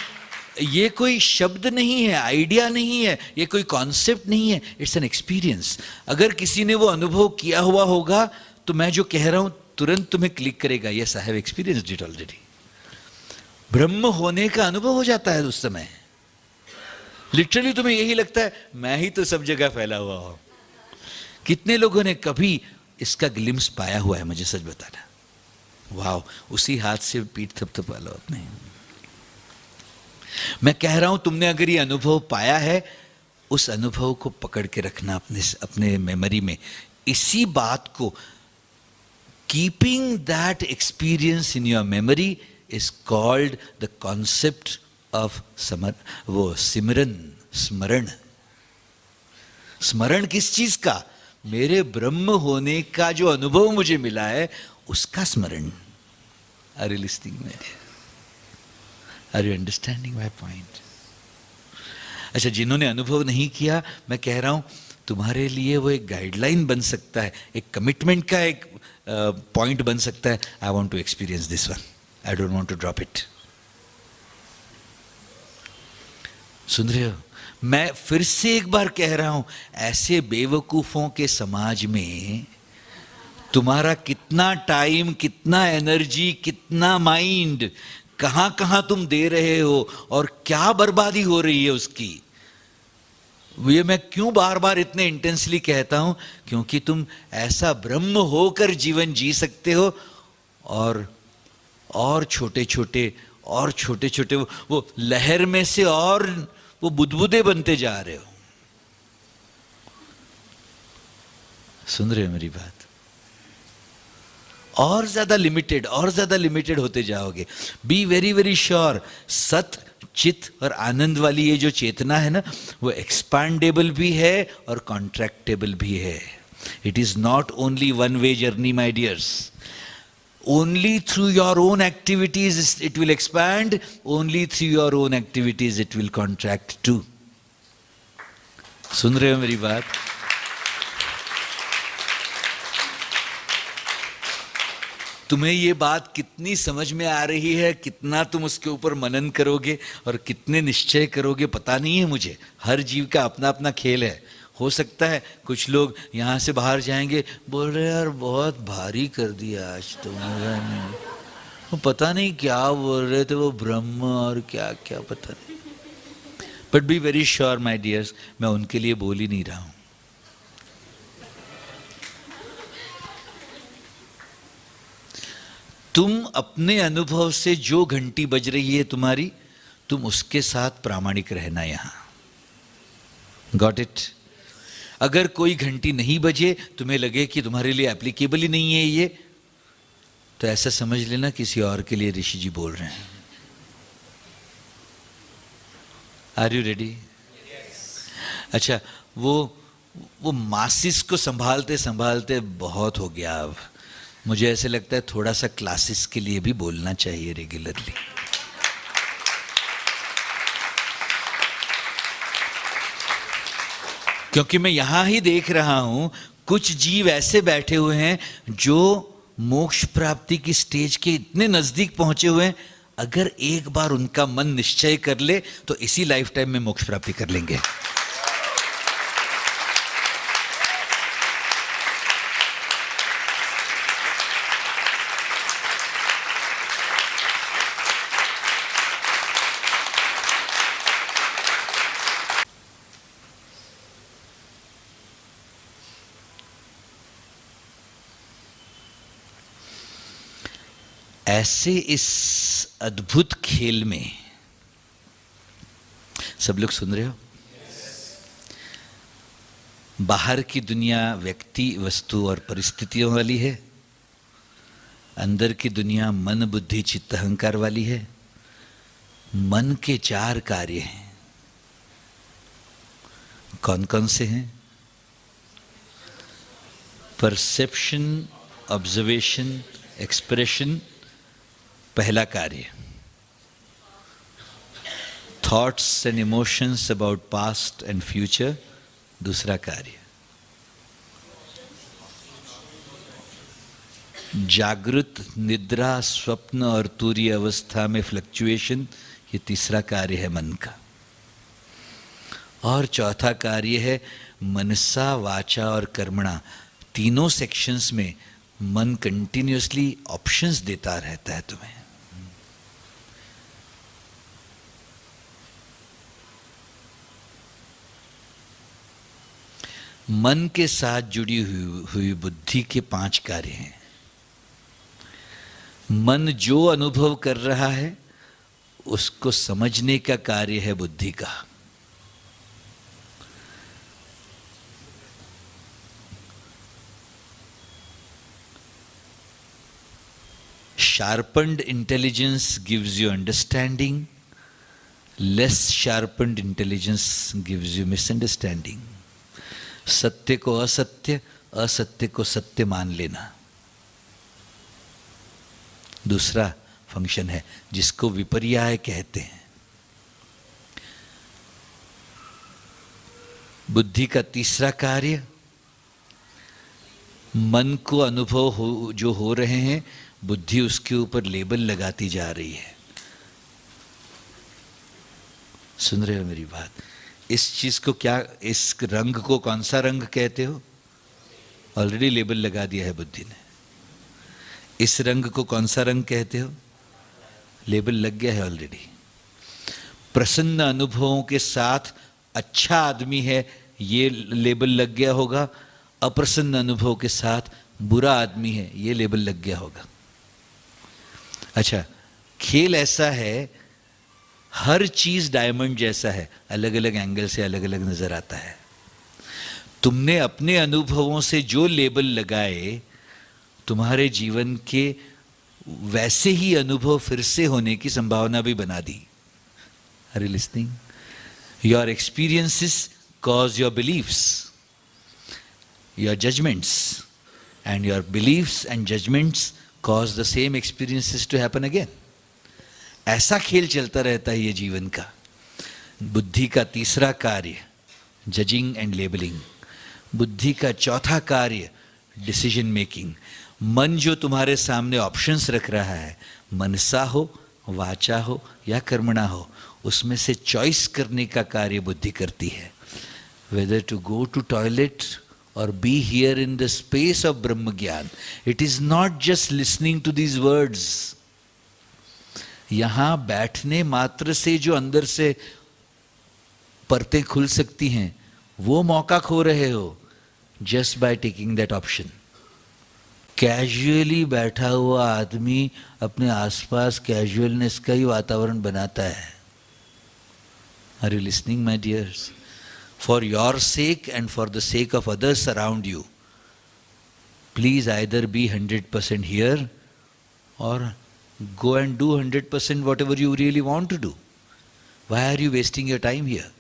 ये कोई शब्द नहीं है, आइडिया नहीं है, ये कोई कॉन्सेप्ट नहीं है, इट्स एन एक्सपीरियंस। अगर किसी ने वो अनुभव किया हुआ होगा तो मैं जो कह रहा हूं तुरंत तुम्हें क्लिक करेगा, yes I have experienced it already. ब्रह्म होने का अनुभव हो जाता है उस समय। लिटरली तुम्हें यही लगता है मैं ही तो सब जगह फैला हुआ हूं। कितने लोगों ने कभी इसका ग्लिम्स पाया हुआ है? मुझे सच बताना। वाह, उसी हाथ से पीठ थपथपा लो अपने। मैं कह रहा हूं तुमने अगर ये अनुभव पाया है, उस अनुभव को पकड़ के रखना अपने मेमोरी में। इसी बात को, keeping that experience in your memory is called the concept of simran, स्मरण। स्मरण किस चीज का? मेरे ब्रह्म होने का जो अनुभव मुझे मिला है उसका स्मरण। Are you listening my dear? Are you understanding my point? अच्छा, जिन्होंने अनुभव नहीं किया, मैं कह रहा हूं तुम्हारे लिए वो एक गाइडलाइन बन सकता है, एक कमिटमेंट का एक पॉइंट बन सकता है. I want to experience this one, I don't want to drop it. सुन रहे हो? मैं फिर से एक बार कह रहा हूं, ऐसे बेवकूफों के समाज में तुम्हारा कितना टाइम, कितना एनर्जी, कितना माइंड, कहां कहां तुम दे रहे हो और क्या बर्बादी हो रही है उसकी. ये मैं क्यों बार बार इतने इंटेंसली कहता हूं? क्योंकि तुम ऐसा ब्रह्म होकर जीवन जी सकते हो और छोटे छोटे वो लहर में से और वो बुदबुदे बनते जा रहे हो. सुन रहे हो मेरी बात? और ज्यादा लिमिटेड होते जाओगे. बी वेरी वेरी श्योर, सत, चित और आनंद वाली ये जो चेतना है ना, वो एक्सपांडेबल भी है और कॉन्ट्रैक्टेबल भी है. It is not only one way journey my dears. Only through your own activities it will expand, only through your own activities it will contract too. सुन रहे हो मेरी बात? तुम्हें ये बात कितनी समझ में आ रही है, कितना तुम उसके ऊपर मनन करोगे और कितने निश्चय करोगे, पता नहीं है मुझे. हर जीव का अपना अपना खेल है. हो सकता है कुछ लोग यहाँ से बाहर जाएंगे, बोल रहे यार बहुत भारी कर दिया आज तो, मजा नहीं. वो पता नहीं क्या बोल रहे थे, वो ब्रह्म और क्या क्या पता नहीं. But be very sure my dears, मैं उनके लिए बोल ही नहीं रहा हूं. तुम अपने अनुभव से जो घंटी बज रही है तुम्हारी, तुम उसके साथ प्रामाणिक रहना यहां. Got it? अगर कोई घंटी नहीं बजे, तुम्हें लगे कि तुम्हारे लिए एप्लीकेबल ही नहीं है ये, तो ऐसा समझ लेना किसी और के लिए ऋषि जी बोल रहे हैं. Are you ready? अच्छा, वो मासिस को संभालते संभालते बहुत हो गया. अब मुझे ऐसे लगता है थोड़ा सा क्लासेस के लिए भी बोलना चाहिए रेगुलरली. क्योंकि मैं यहां ही देख रहा हूं कुछ जीव ऐसे बैठे हुए हैं जो मोक्ष प्राप्ति की स्टेज के इतने नजदीक पहुंचे हुए हैं, अगर एक बार उनका मन निश्चय कर ले तो इसी लाइफ टाइम में मोक्ष प्राप्ति कर लेंगे. ऐसे इस अद्भुत खेल में, सब लोग सुन रहे हो? बाहर की दुनिया व्यक्ति, वस्तु और परिस्थितियों वाली है. अंदर की दुनिया मन, बुद्धि, चित्त, अहंकार वाली है. मन के 4 कार्य हैं. कौन कौन से हैं? परसेप्शन, ऑब्जर्वेशन, एक्सप्रेशन पहला कार्य. Thoughts and emotions about past and future दूसरा कार्य. जागृत, निद्रा, स्वप्न और तुरीय अवस्था में फ्लक्चुएशन, ये तीसरा कार्य है मन का. और चौथा कार्य है मनसा, वाचा और कर्मणा. तीनों सेक्शंस में मन कंटिन्यूअसली ऑप्शंस देता रहता है तुम्हें. मन के साथ जुड़ी हुई बुद्धि के 5 कार्य हैं. मन जो अनुभव कर रहा है उसको समझने का कार्य है बुद्धि का. Sharpened intelligence gives you understanding, less sharpened intelligence gives you misunderstanding. सत्य को असत्य, असत्य को सत्य मान लेना दूसरा फंक्शन है, जिसको विपर्याय कहते हैं. बुद्धि का तीसरा कार्य, मन को अनुभव जो हो रहे हैं, बुद्धि उसके ऊपर लेबल लगाती जा रही है। सुन रहे हो मेरी बात? इस चीज को क्या, इस रंग को कौन सा रंग कहते हो? ऑलरेडी लेबल लगा दिया है बुद्धि ने। इस रंग को कौन सा रंग कहते हो? लेबल लग गया है ऑलरेडी। प्रसन्न अनुभवों के साथ अच्छा आदमी है, ये लेबल लग गया होगा। अप्रसन्न अनुभव के साथ बुरा आदमी है, ये लेबल लग गया होगा। अच्छा, खेल ऐसा है, हर चीज डायमंड जैसा है, अलग अलग एंगल से अलग अलग नजर आता है। तुमने अपने अनुभवों से जो लेबल लगाए, तुम्हारे जीवन के वैसे ही अनुभव फिर से होने की संभावना भी बना दी। Are you listening? Your experiences cause your beliefs, your judgements, and your beliefs and judgements cause the same experiences to happen again. ऐसा खेल चलता रहता है ये जीवन का। बुद्धि का तीसरा कार्य जजिंग एंड लेबलिंग, बुद्धि का चौथा कार्य डिसीजन मेकिंग। मन जो तुम्हारे सामने ऑप्शंस रख रहा है, मनसा हो, वाचा हो या कर्मणा हो, उसमें से चॉइस करने का कार्य बुद्धि करती है। Whether to go to toilet or be here in the space of Brahma Gyan. It is not just listening to these words. यहां बैठने मात्र से जो अंदर से परतें खुल सकती हैं, वो मौका खो रहे हो just by taking that option. Casually बैठा हुआ आदमी अपने आसपास कैजुअलनेस का ही वातावरण बनाता है। Are you listening, my dears? For your sake and for the sake of others around you, please either be 100% here or go and do 100% whatever you really want to do. Why are you wasting your time here?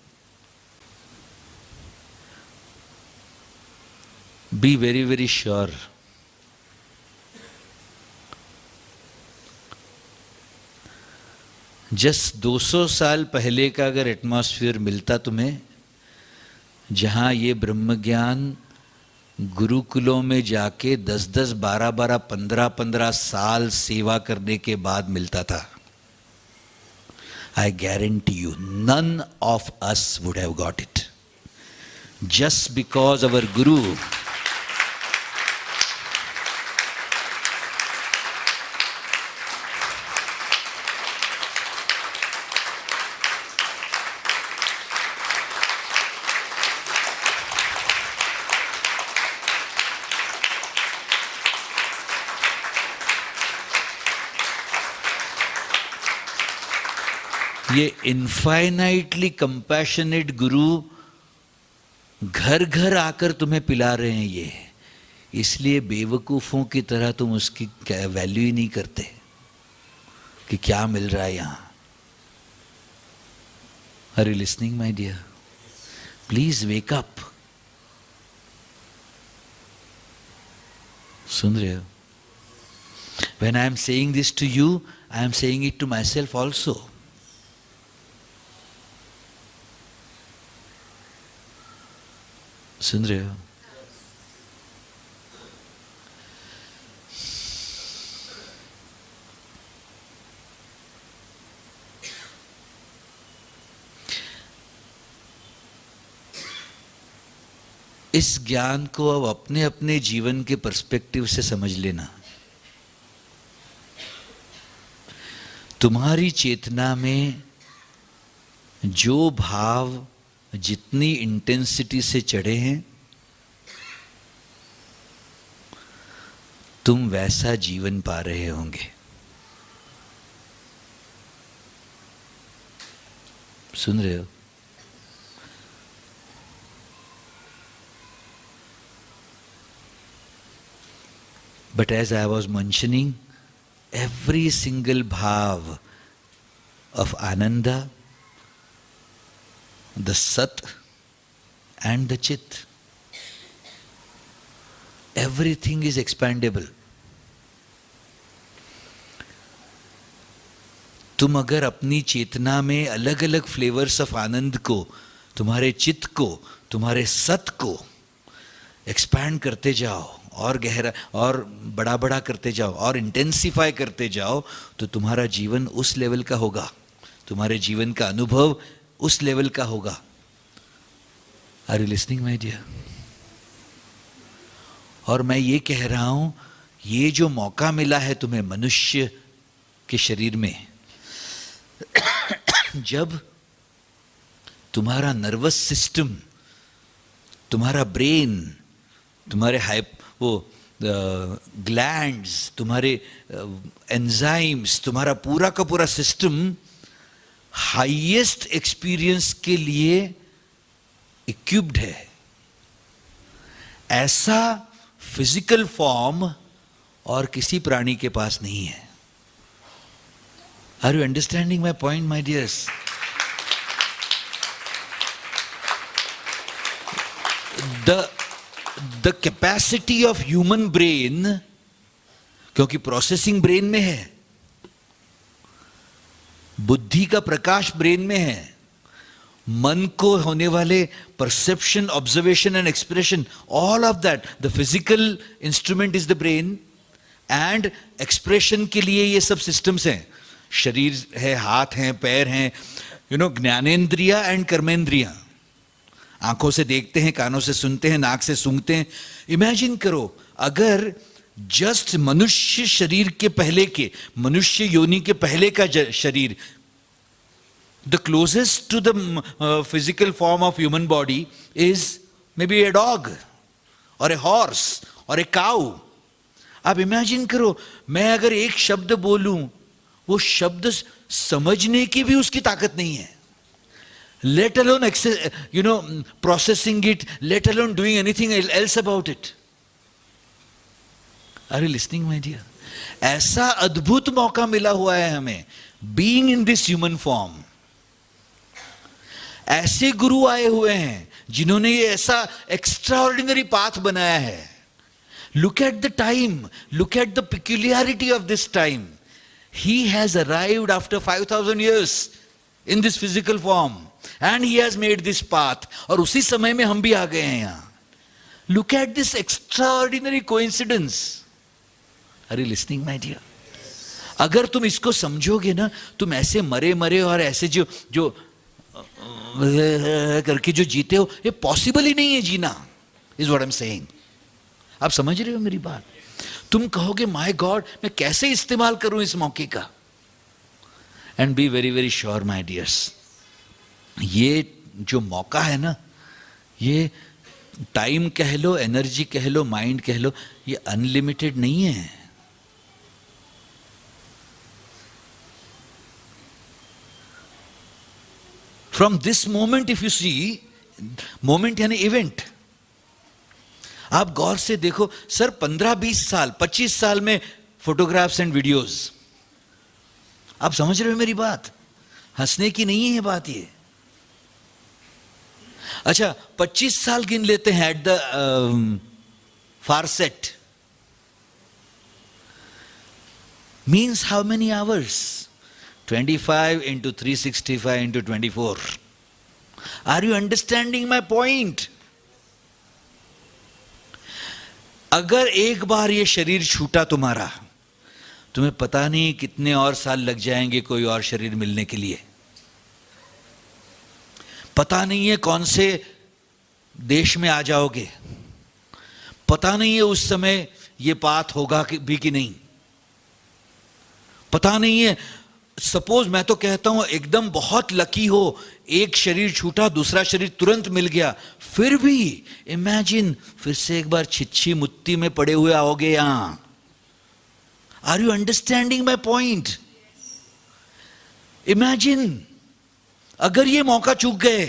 Be very, very sure. Just 200 साल पहले का अगर atmosphere मिलता तुम्हें, जहाँ ये ब्रह्म ज्ञान गुरुकुलों में जाके 10-10, 12-12, 15-15 साल सेवा करने के बाद मिलता था, I guarantee you, none of us would have got it. Just because our Guru ये इनफाइनाइटली कंपैशनेट गुरु घर घर आकर तुम्हें पिला रहे हैं, ये इसलिए बेवकूफ़ों की तरह तुम उसकी वैल्यू ही नहीं करते कि क्या मिल रहा है यहाँ। Are you listening my dear? Please wake up. सुन रहे हो? When I am saying this to you, I am saying it to myself also. सुन रहे हो? इस ज्ञान को अब अपने अपने जीवन के पर्सपेक्टिव से समझ लेना। तुम्हारी चेतना में जो भाव जितनी इंटेंसिटी से चढ़े हैं, तुम वैसा जीवन पा रहे होंगे। सुन रहे हो? But as I was mentioning, every single bhav of Ananda, the Sat and the Chit, everything is expandable. तुम अगर अपनी चेतना में अलग अलग फ्लेवर्स ऑफ आनंद को, तुम्हारे चित्त को तुम्हारे सत को एक्सपैंड करते जाओ और गहरा और बड़ा बड़ा करते जाओ और इंटेंसिफाई करते जाओ, तो तुम्हारा जीवन उस लेवल का होगा, तुम्हारे जीवन का अनुभव उस लेवल का होगा। Are you listening my dear? और मैं ये कह रहा हूं, ये जो मौका मिला है तुम्हें मनुष्य के शरीर में, जब तुम्हारा नर्वस सिस्टम, तुम्हारा ब्रेन, तुम्हारे ग्लैंड्स, तुम्हारे एंजाइम्स, तुम्हारा पूरा का पूरा सिस्टम हाईएस्ट एक्सपीरियंस के लिए इक्विप्ड है, ऐसा फिजिकल फॉर्म और किसी प्राणी के पास नहीं है। Are you understanding my point my dears? The capacity of human brain, क्योंकि प्रोसेसिंग ब्रेन में है, बुद्धि का प्रकाश ब्रेन में है, मन को होने वाले perception, observation and expression, all of that, the physical instrument is the brain, and expression के लिए ये सब सिस्टम्स हैं, शरीर है, हाथ हैं, पैर हैं, ज्ञानेंद्रिया एंड कर्मेंद्रिया। आंखों से देखते हैं, कानों से सुनते हैं, नाक से सूंघते हैं। इमेजिन करो अगर जस्ट मनुष्य शरीर के पहले के, मनुष्य योनि के पहले का शरीर, the closest to the physical form of human body is maybe a dog or a horse or a cow. आप इमेजिन करो, मैं अगर एक शब्द बोलूं, वो शब्द समझने की भी उसकी ताकत नहीं है, let alone processing it, let alone doing anything else about it. Are you listening my dear? ऐसा अद्भुत मौका मिला हुआ है हमें, being in this human form. ऐसे गुरु आए हुए हैं जिन्होंने ये ऐसा एक्स्ट्राऑर्डिनरी पाथ बनाया है। Look at the time, look at the peculiarity of this time. He has arrived after 5,000 years in this physical form and he has made this path. और उसी समय में हम भी आ गए हैं यहां। Look at this extraordinary coincidence. Are you listening my dear? अगर तुम इसको समझोगे ना, तुम ऐसे मरे मरे और ऐसे जो करके जो जीते हो, ये पॉसिबल ही नहीं है जीना, is what I am saying. आप समझ रहे हो मेरी बात? तुम कहोगे माय गॉड, मैं कैसे इस्तेमाल करूं इस मौके का? And be very very sure my dears, ये जो मौका है ना, ये टाइम कह लो, एनर्जी कह लो, माइंड कह लो, ये अनलिमिटेड नहीं है। From this moment if you see, moment यानी इवेंट, आप गौर से देखो सर, 15-20 साल 25 साल में फोटोग्राफ्स एंड वीडियोस। आप समझ रहे हो मेरी बात? हंसने की नहीं है बात ये। अच्छा, 25 साल गिन लेते हैं at the far set, means how many hours? 25 into 365 into 24. Are you understanding my point? अगर एक बार ये शरीर छूटा तुम्हारा, तुम्हें पता नहीं कितने और साल लग जाएंगे कोई और शरीर मिलने के लिए। पता नहीं है कौन से देश में आ जाओगे, पता नहीं है उस समय ये पाथ होगा भी कि नहीं, पता नहीं है। सपोज मैं तो कहता हूं एकदम बहुत लकी हो, एक शरीर छूटा, दूसरा शरीर तुरंत मिल गया, फिर भी इमेजिन फिर से एक बार छिछी मुत्ती में पड़े हुए आओगे यहां। Are you understanding my point? Imagine अगर ये मौका चूक गए,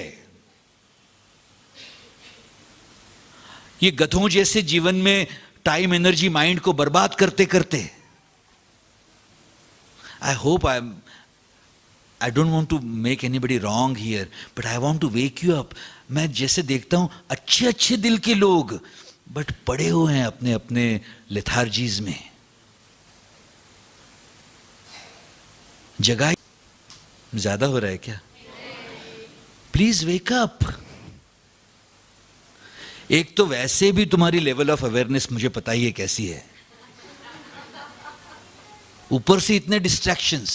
ये गधों जैसे जीवन में टाइम, एनर्जी, माइंड को बर्बाद करते करते, I hope I don't want to make anybody wrong here, but I want to wake you up. मैं जैसे देखता हूं अच्छे अच्छे दिल के लोग बट पड़े हुए हैं अपने अपने लेथार्जीज में। जगह ज्यादा हो रहा है क्या? Please wake up. एक तो वैसे भी तुम्हारी लेवल ऑफ अवेयरनेस मुझे पता ही है कैसी है, ऊपर से इतने डिस्ट्रैक्शंस।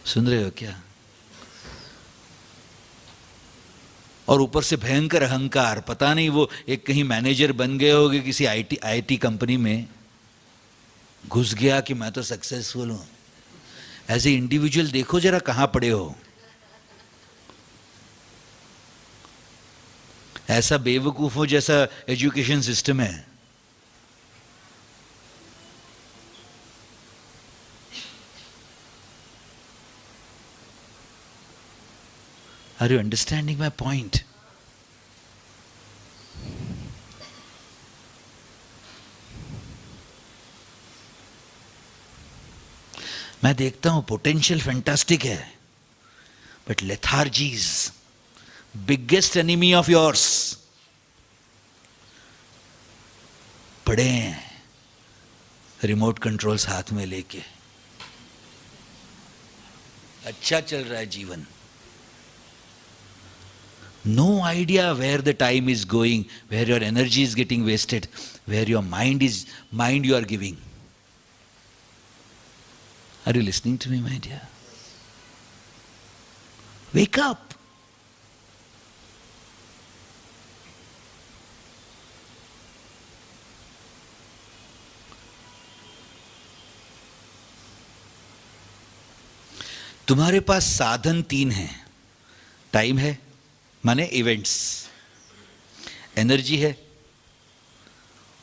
सुन रहे हो क्या? और ऊपर से भयंकर अहंकार। पता नहीं वो एक कहीं मैनेजर बन गए होगे किसी आईटी कंपनी में, घुस गया कि मैं तो सक्सेसफुल हूं। एज ए इंडिविजुअल देखो जरा कहां पड़े हो। ऐसा बेवकूफों जैसा एजुकेशन सिस्टम है। Are you understanding my point? मैं देखता हूं पोटेंशियल फैंटास्टिक है, but lethargy is biggest enemy of yours. पड़े हैं रिमोट कंट्रोल्स हाथ में लेके, अच्छा चल रहा है जीवन। No idea where the time is going, where your energy is getting wasted, where your mind you are giving. Are you listening to me, my dear? Wake up. तुम्हारे पास साधन 3 हैं। टाइम है माने इवेंट्स, एनर्जी है,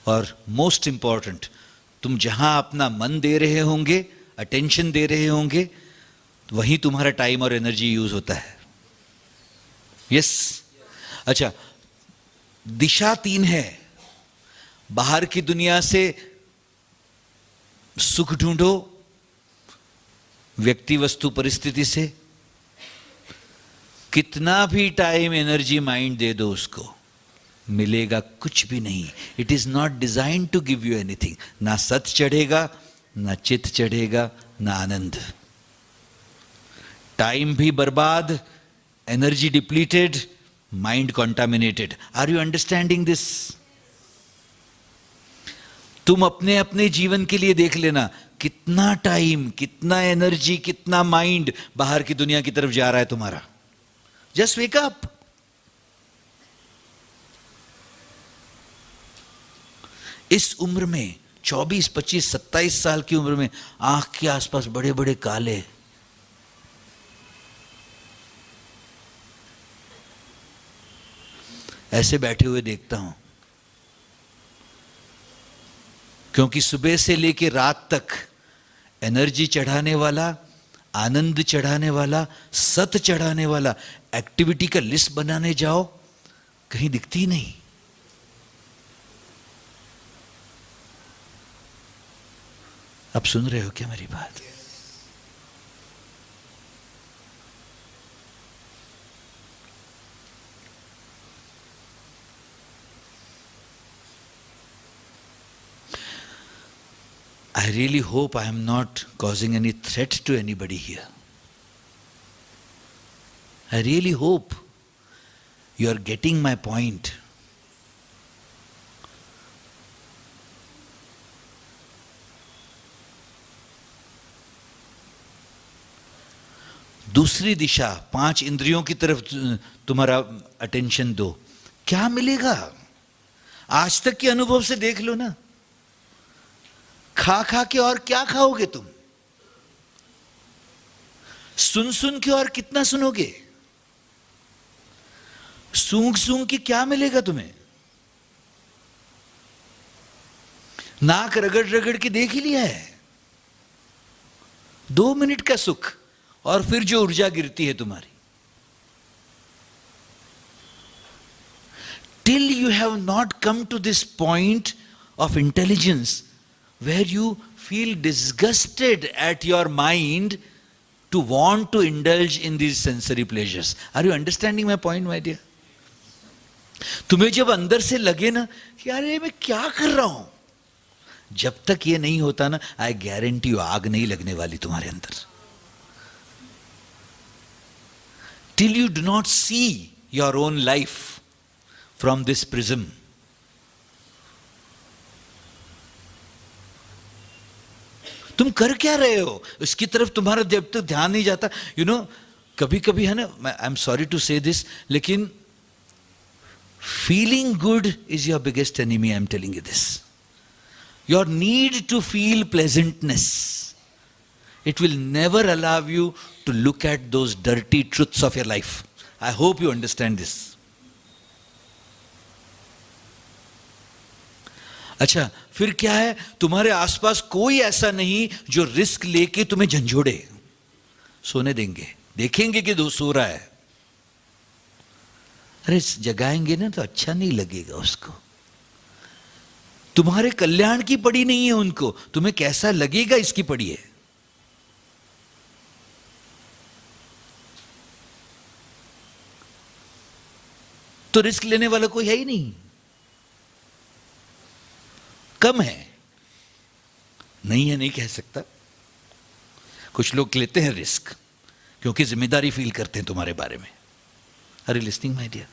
और most important तुम जहां अपना मन दे रहे होंगे, अटेंशन दे रहे होंगे, वहीं तुम्हारा टाइम और एनर्जी यूज होता है। यस अच्छा, दिशा 3 है। बाहर की दुनिया से सुख ढूंढो, व्यक्ति वस्तु परिस्थिति से। कितना भी टाइम एनर्जी माइंड दे दो उसको, मिलेगा कुछ भी नहीं। It is not design to give you anything. ना सत चढ़ेगा, ना चित चढ़ेगा, ना आनंद। टाइम भी बर्बाद, energy depleted, mind contaminated. Are you understanding this? तुम अपने अपने जीवन के लिए देख लेना, कितना टाइम, कितना एनर्जी, कितना माइंड बाहर की दुनिया की तरफ जा रहा है तुम्हारा। Just wake up. इस उम्र में 24, 25, 27 साल की उम्र में आंख के आसपास बड़े बड़े काले, ऐसे बैठे हुए देखता हूं, क्योंकि सुबह से लेकर रात तक एनर्जी चढ़ाने वाला, आनंद चढ़ाने वाला, सत चढ़ाने वाला एक्टिविटी का लिस्ट बनाने जाओ, कहीं दिखती ही नहीं। आप सुन रहे हो क्या मेरी बात? I really hope I am not causing any threat to anybody here. I really hope you are getting my point. दूसरी दिशा, 5 इंद्रियों की तरफ तुम्हारा अटेंशन दो। क्या मिलेगा? आज तक के अनुभव से देख लो ना। खा खा के और क्या खाओगे तुम? सुन सुन के और कितना सुनोगे? सूंघ सूंघ के क्या मिलेगा तुम्हें? नाक रगड़ रगड़ के देख ही लिया है। 2 मिनट का सुख, और फिर जो ऊर्जा गिरती है तुम्हारी। Till you have not come to this point of intelligence where you feel disgusted at your mind to want to indulge in these sensory pleasures. Are you understanding my point, my dear? तुम्हें जब अंदर से लगे ना कि यार ये मैं क्या कर रहा हूं, जब तक ये नहीं होता ना, आई गारंटी यू आग नहीं लगने वाली तुम्हारे अंदर। Till you do not see your own life from this prism. तुम कर क्या रहे हो, इसकी तरफ तुम्हारा जब तक ध्यान नहीं जाता, यू नो, कभी कभी है ना, I am sorry to say this, लेकिन feeling good is your biggest enemy. I am telling you this. Your need to feel pleasantness, it will never allow you to look at those dirty truths of your life. I hope you understand this. अच्छा, फिर क्या है, तुम्हारे आसपास कोई ऐसा नहीं जो रिस्क लेके तुम्हें झंझोड़े. सोने देंगे, देखेंगे कि दो सो रहा है, अरे जगाएंगे ना तो अच्छा नहीं लगेगा उसको. तुम्हारे कल्याण की पड़ी नहीं है उनको, तुम्हें कैसा लगेगा इसकी पड़ी है. तो रिस्क लेने वाला कोई है ही नहीं, कम है. नहीं है नहीं कह सकता. कुछ लोग लेते हैं रिस्क क्योंकि जिम्मेदारी फील करते हैं तुम्हारे बारे में. Are you listening my dear?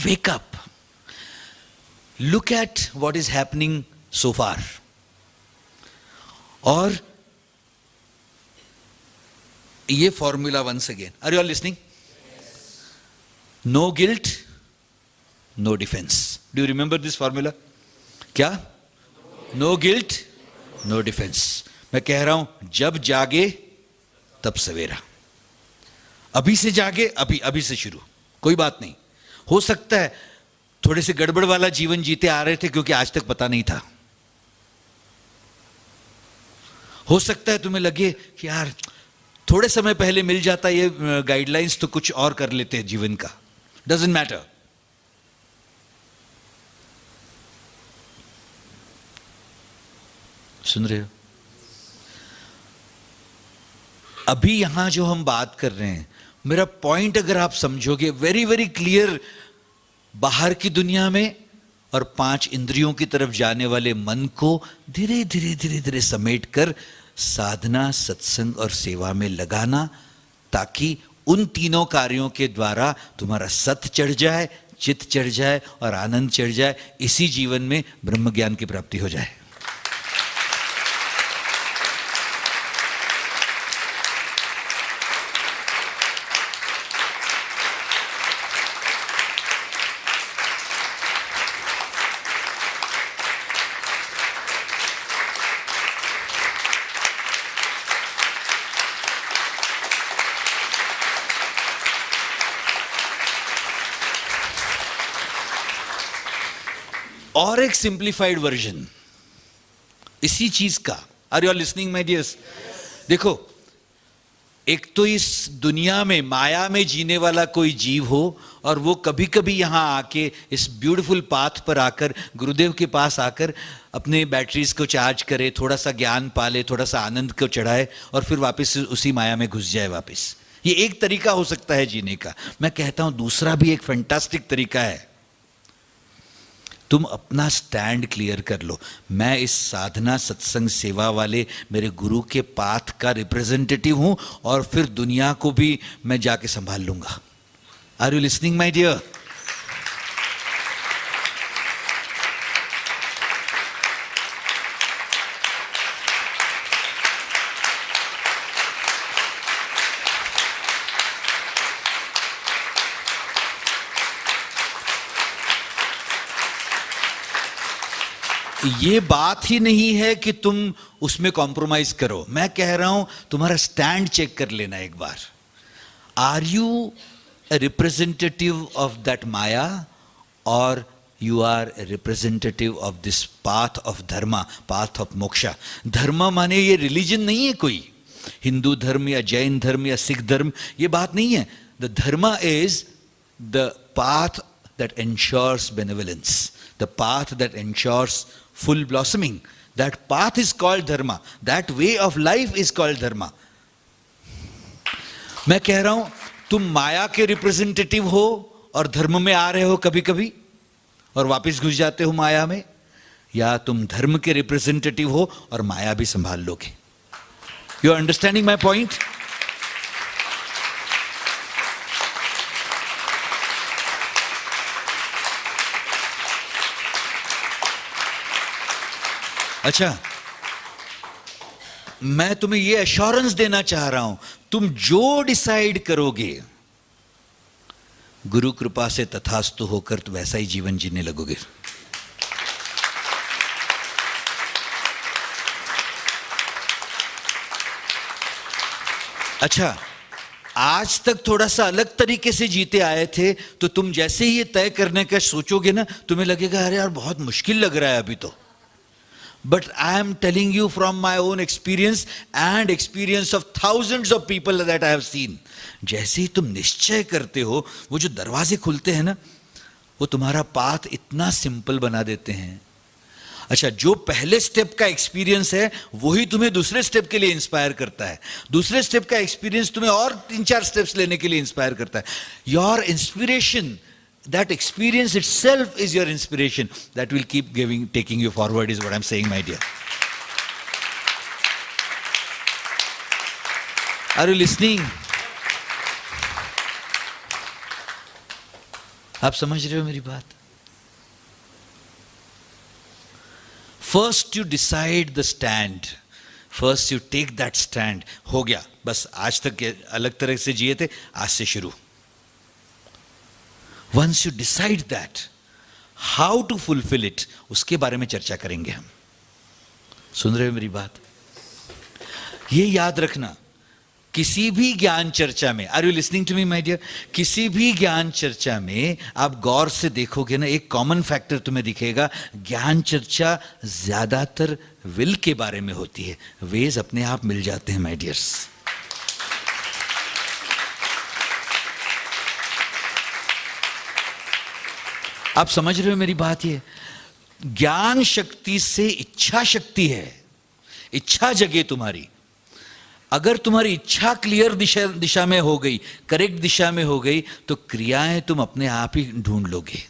Wake up, look at what is happening so far. और ये formula once again, are you all listening? No guilt, no defence. Do you remember this formula? क्या? No guilt, no defence. मैं कह रहा हूं, जब जागे तब सवेरा. अभी से जागे, अभी से शुरू, कोई बात नहीं. हो सकता है थोड़े से गड़बड़ वाला जीवन जीते आ रहे थे क्योंकि आज तक पता नहीं था. हो सकता है तुम्हें लगे कि यार थोड़े समय पहले मिल जाता ये गाइडलाइंस तो कुछ और कर लेते हैं जीवन का. Doesn't matter. सुन रहे हो? अभी यहां जो हम बात कर रहे हैं, मेरा पॉइंट अगर आप समझोगे, वेरी वेरी क्लियर, बाहर की दुनिया में और 5 इंद्रियों की तरफ जाने वाले मन को धीरे धीरे धीरे धीरे समेट कर साधना, सत्संग और सेवा में लगाना, ताकि उन तीनों कार्यों के द्वारा तुम्हारा सत चढ़ जाए, चित्त चढ़ जाए और आनंद चढ़ जाए. इसी जीवन में ब्रह्म ज्ञान की प्राप्ति हो जाए. और एक सिंप्लीफाइड वर्जन इसी चीज का. Are you are listening my dears? देखो, एक तो इस दुनिया में माया में जीने वाला कोई जीव हो और वो कभी कभी यहां आके इस ब्यूटीफुल पाथ पर आकर, गुरुदेव के पास आकर अपने बैटरीज को चार्ज करे, थोड़ा सा ज्ञान पाले, थोड़ा सा आनंद को चढ़ाए और फिर वापस उसी माया में घुस जाए वापस. ये एक तरीका हो सकता है जीने का. मैं कहता हूं दूसरा भी एक फैंटास्टिक तरीका है. तुम अपना स्टैंड क्लियर कर लो. मैं इस साधना, सत्संग, सेवा वाले मेरे गुरु के पाथ का रिप्रेजेंटेटिव हूं और फिर दुनिया को भी मैं जाके संभाल लूंगा. Are you listening my dear? ये बात ही नहीं है कि तुम उसमें कॉम्प्रोमाइज करो. मैं कह रहा हूं तुम्हारा स्टैंड चेक कर लेना एक बार. Are you a representative of that maya or you are a representative of this path of dharma, path of moksha? धर्म माने ये रिलीजन नहीं है कोई, हिंदू धर्म या जैन धर्म या सिख धर्म, ये बात नहीं है. The dharma is the path that ensures benevolence, the path that ensures full blossoming. That path is called dharma. That way of life is called dharma. मैं कह रहा हूं तुम माया के रिप्रेजेंटेटिव हो और धर्म में आ रहे हो कभी कभी और वापस घुस जाते हो माया में, या तुम धर्म के रिप्रेजेंटेटिव हो और माया भी संभाल लोगे. You are understanding my point? अच्छा, मैं तुम्हें यह एश्योरेंस देना चाह रहा हूं, तुम जो डिसाइड करोगे, गुरु कृपा से तथास्तु होकर तो वैसा ही जीवन जीने लगोगे। अच्छा, आज तक थोड़ा सा अलग तरीके से जीते आए थे, तो तुम जैसे ही ये तय करने का सोचोगे ना, तुम्हें लगेगा अरे यार बहुत मुश्किल लग रहा है अभी तो। But I am telling you from my own experience and experience of thousands of people that I have seen. जैसे ही तुम निश्चय करते हो, वो जो दरवाजे खुलते हैं ना, वो तुम्हारा पाथ इतना सिंपल बना देते हैं। अच्छा, जो पहले स्टेप का एक्सपीरियंस है वही तुम्हें दूसरे स्टेप के लिए इंस्पायर करता है, दूसरे स्टेप का एक्सपीरियंस तुम्हें और 3-4 स्टेप्स लेने के लिए इंस्पायर करता है। Your inspiration, that experience itself is your inspiration that will keep taking you forward, is what I'm saying, my dear. Are you listening? आप समझ रहे हो मेरी बात? First you decide the stand, first you take that stand. हो गया, बस आज तक अलग तरह से जिए थे, आज से शुरू। Once you decide that, how to fulfill it, उसके बारे में चर्चा करेंगे हम। सुन रहे हो मेरी बात? ये याद रखना, किसी भी ज्ञान चर्चा में, are you listening to me my dear? किसी भी ज्ञान चर्चा में आप गौर से देखोगे ना, एक कॉमन फैक्टर तुम्हें दिखेगा, ज्ञान चर्चा ज्यादातर विल के बारे में होती है। वेज अपने आप मिल जाते हैं माय डियर्स। आप समझ रहे हो मेरी बात? ये ज्ञान शक्ति से इच्छा शक्ति है, इच्छा जगे तुम्हारी। अगर तुम्हारी इच्छा क्लियर दिशा में हो गई, करेक्ट दिशा में हो गई, तो क्रियाएं तुम अपने आप ही ढूंढ लोगे।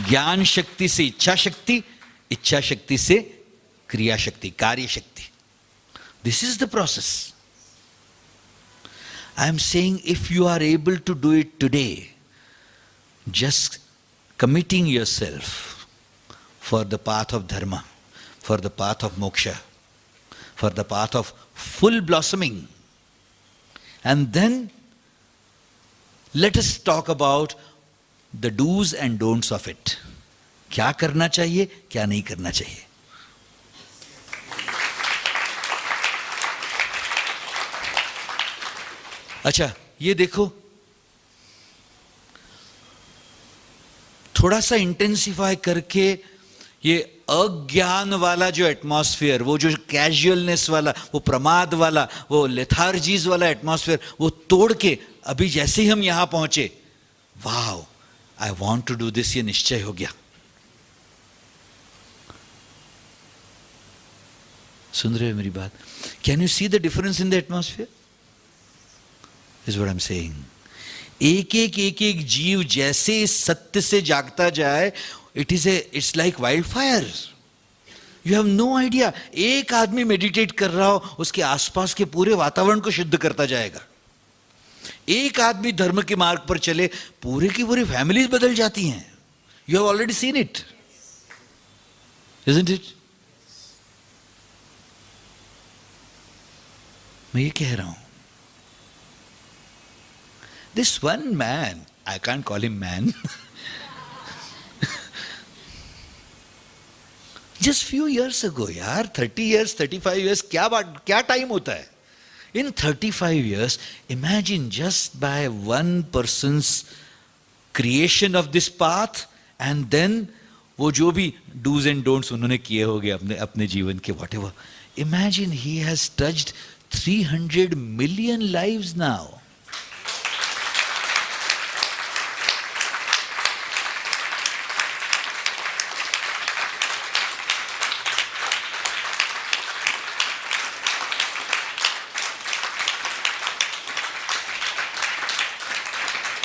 ज्ञान शक्ति से इच्छा शक्ति, इच्छा शक्ति से क्रिया शक्ति, कार्य शक्ति। This is the process. I am saying, if you are able to do it today, just committing yourself for the path of dharma, for the path of moksha, for the path of full blossoming, and then let us talk about the do's and don'ts of it. क्या करना चाहिए, क्या नहीं करना चाहिए। अच्छा, ये देखो, थोड़ा सा इंटेंसिफाई करके ये अज्ञान वाला जो एटमॉस्फेयर, वो जो कैजुअलनेस वाला, वो प्रमाद वाला, वो लेथार्जीज वाला एटमॉस्फेयर, वो तोड़ के अभी जैसे ही हम यहां पहुंचे, wow, I want to do this, ये निश्चय हो गया। सुन रहे हो मेरी बात? Can you see the difference in the atmosphere? is what I'm saying. एक एक जीव जैसे सत्य से जागता जाए, it's like wildfire. You have no idea. एक आदमी मेडिटेट कर रहा हो, उसके आसपास के पूरे वातावरण को शुद्ध करता जाएगा। एक आदमी धर्म के मार्ग पर चले, पूरे की पूरी फैमिलीज बदल जाती हैं। You have already seen it, isn't it? मैं ये कह रहा हूं, this one man, I can't call him man, just few years ago, यार, 30 years, 35 years, क्या टाइम होता है? In 35 years, imagine just by one person's creation of this path, and then वो जो भी do's and don'ts उन्होंने किए होंगे अपने जीवन के, whatever. Imagine he has touched 300 million lives now.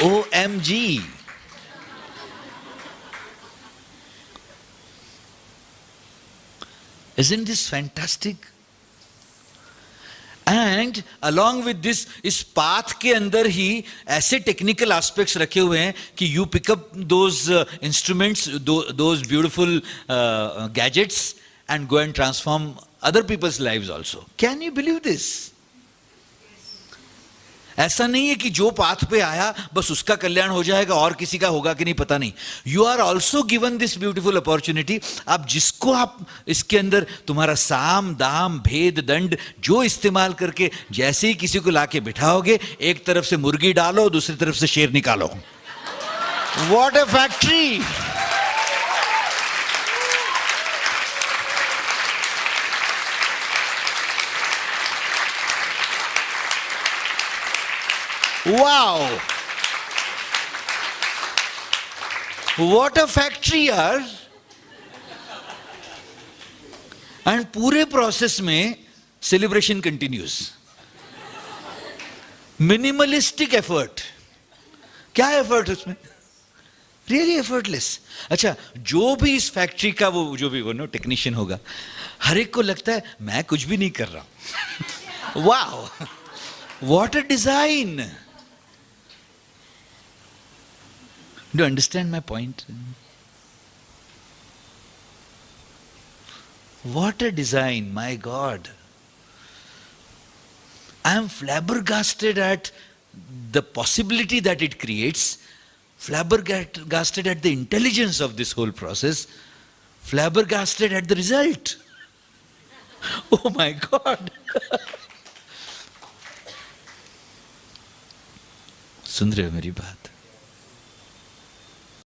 OMG. Isn't this fantastic? And along with this, इस पाथ के अंदर ही ऐसे टेक्निकल एस्पेक्ट्स रखे हुए हैं कि you pick up those instruments, those beautiful gadgets and go and transform other people's lives also. Can you believe this? ऐसा नहीं है कि जो पाथ पे आया बस उसका कल्याण हो जाएगा और किसी का होगा कि नहीं पता नहीं. You are also given this beautiful opportunity. आप जिसको आप इसके अंदर तुम्हारा साम दाम भेद दंड जो इस्तेमाल करके जैसे ही किसी को लाके बिठाओगे, एक तरफ से मुर्गी डालो, दूसरी तरफ से शेर निकालो. What a factory! Wow! What a factory यार! एंड पूरे प्रोसेस में सेलिब्रेशन कंटिन्यूज. Minimalistic effort. क्या एफर्ट उसमें? Really effortless. अच्छा, जो भी इस फैक्ट्री का वो जो भी वो टेक्नीशियन होगा, हर एक को लगता है मैं कुछ भी नहीं कर रहा. Wow! What a design! Do you understand my point? What a design, my God. I am flabbergasted at the possibility that it creates, flabbergasted at the intelligence of this whole process, flabbergasted at the result. Oh my God. सुन रहे हो मेरी बात?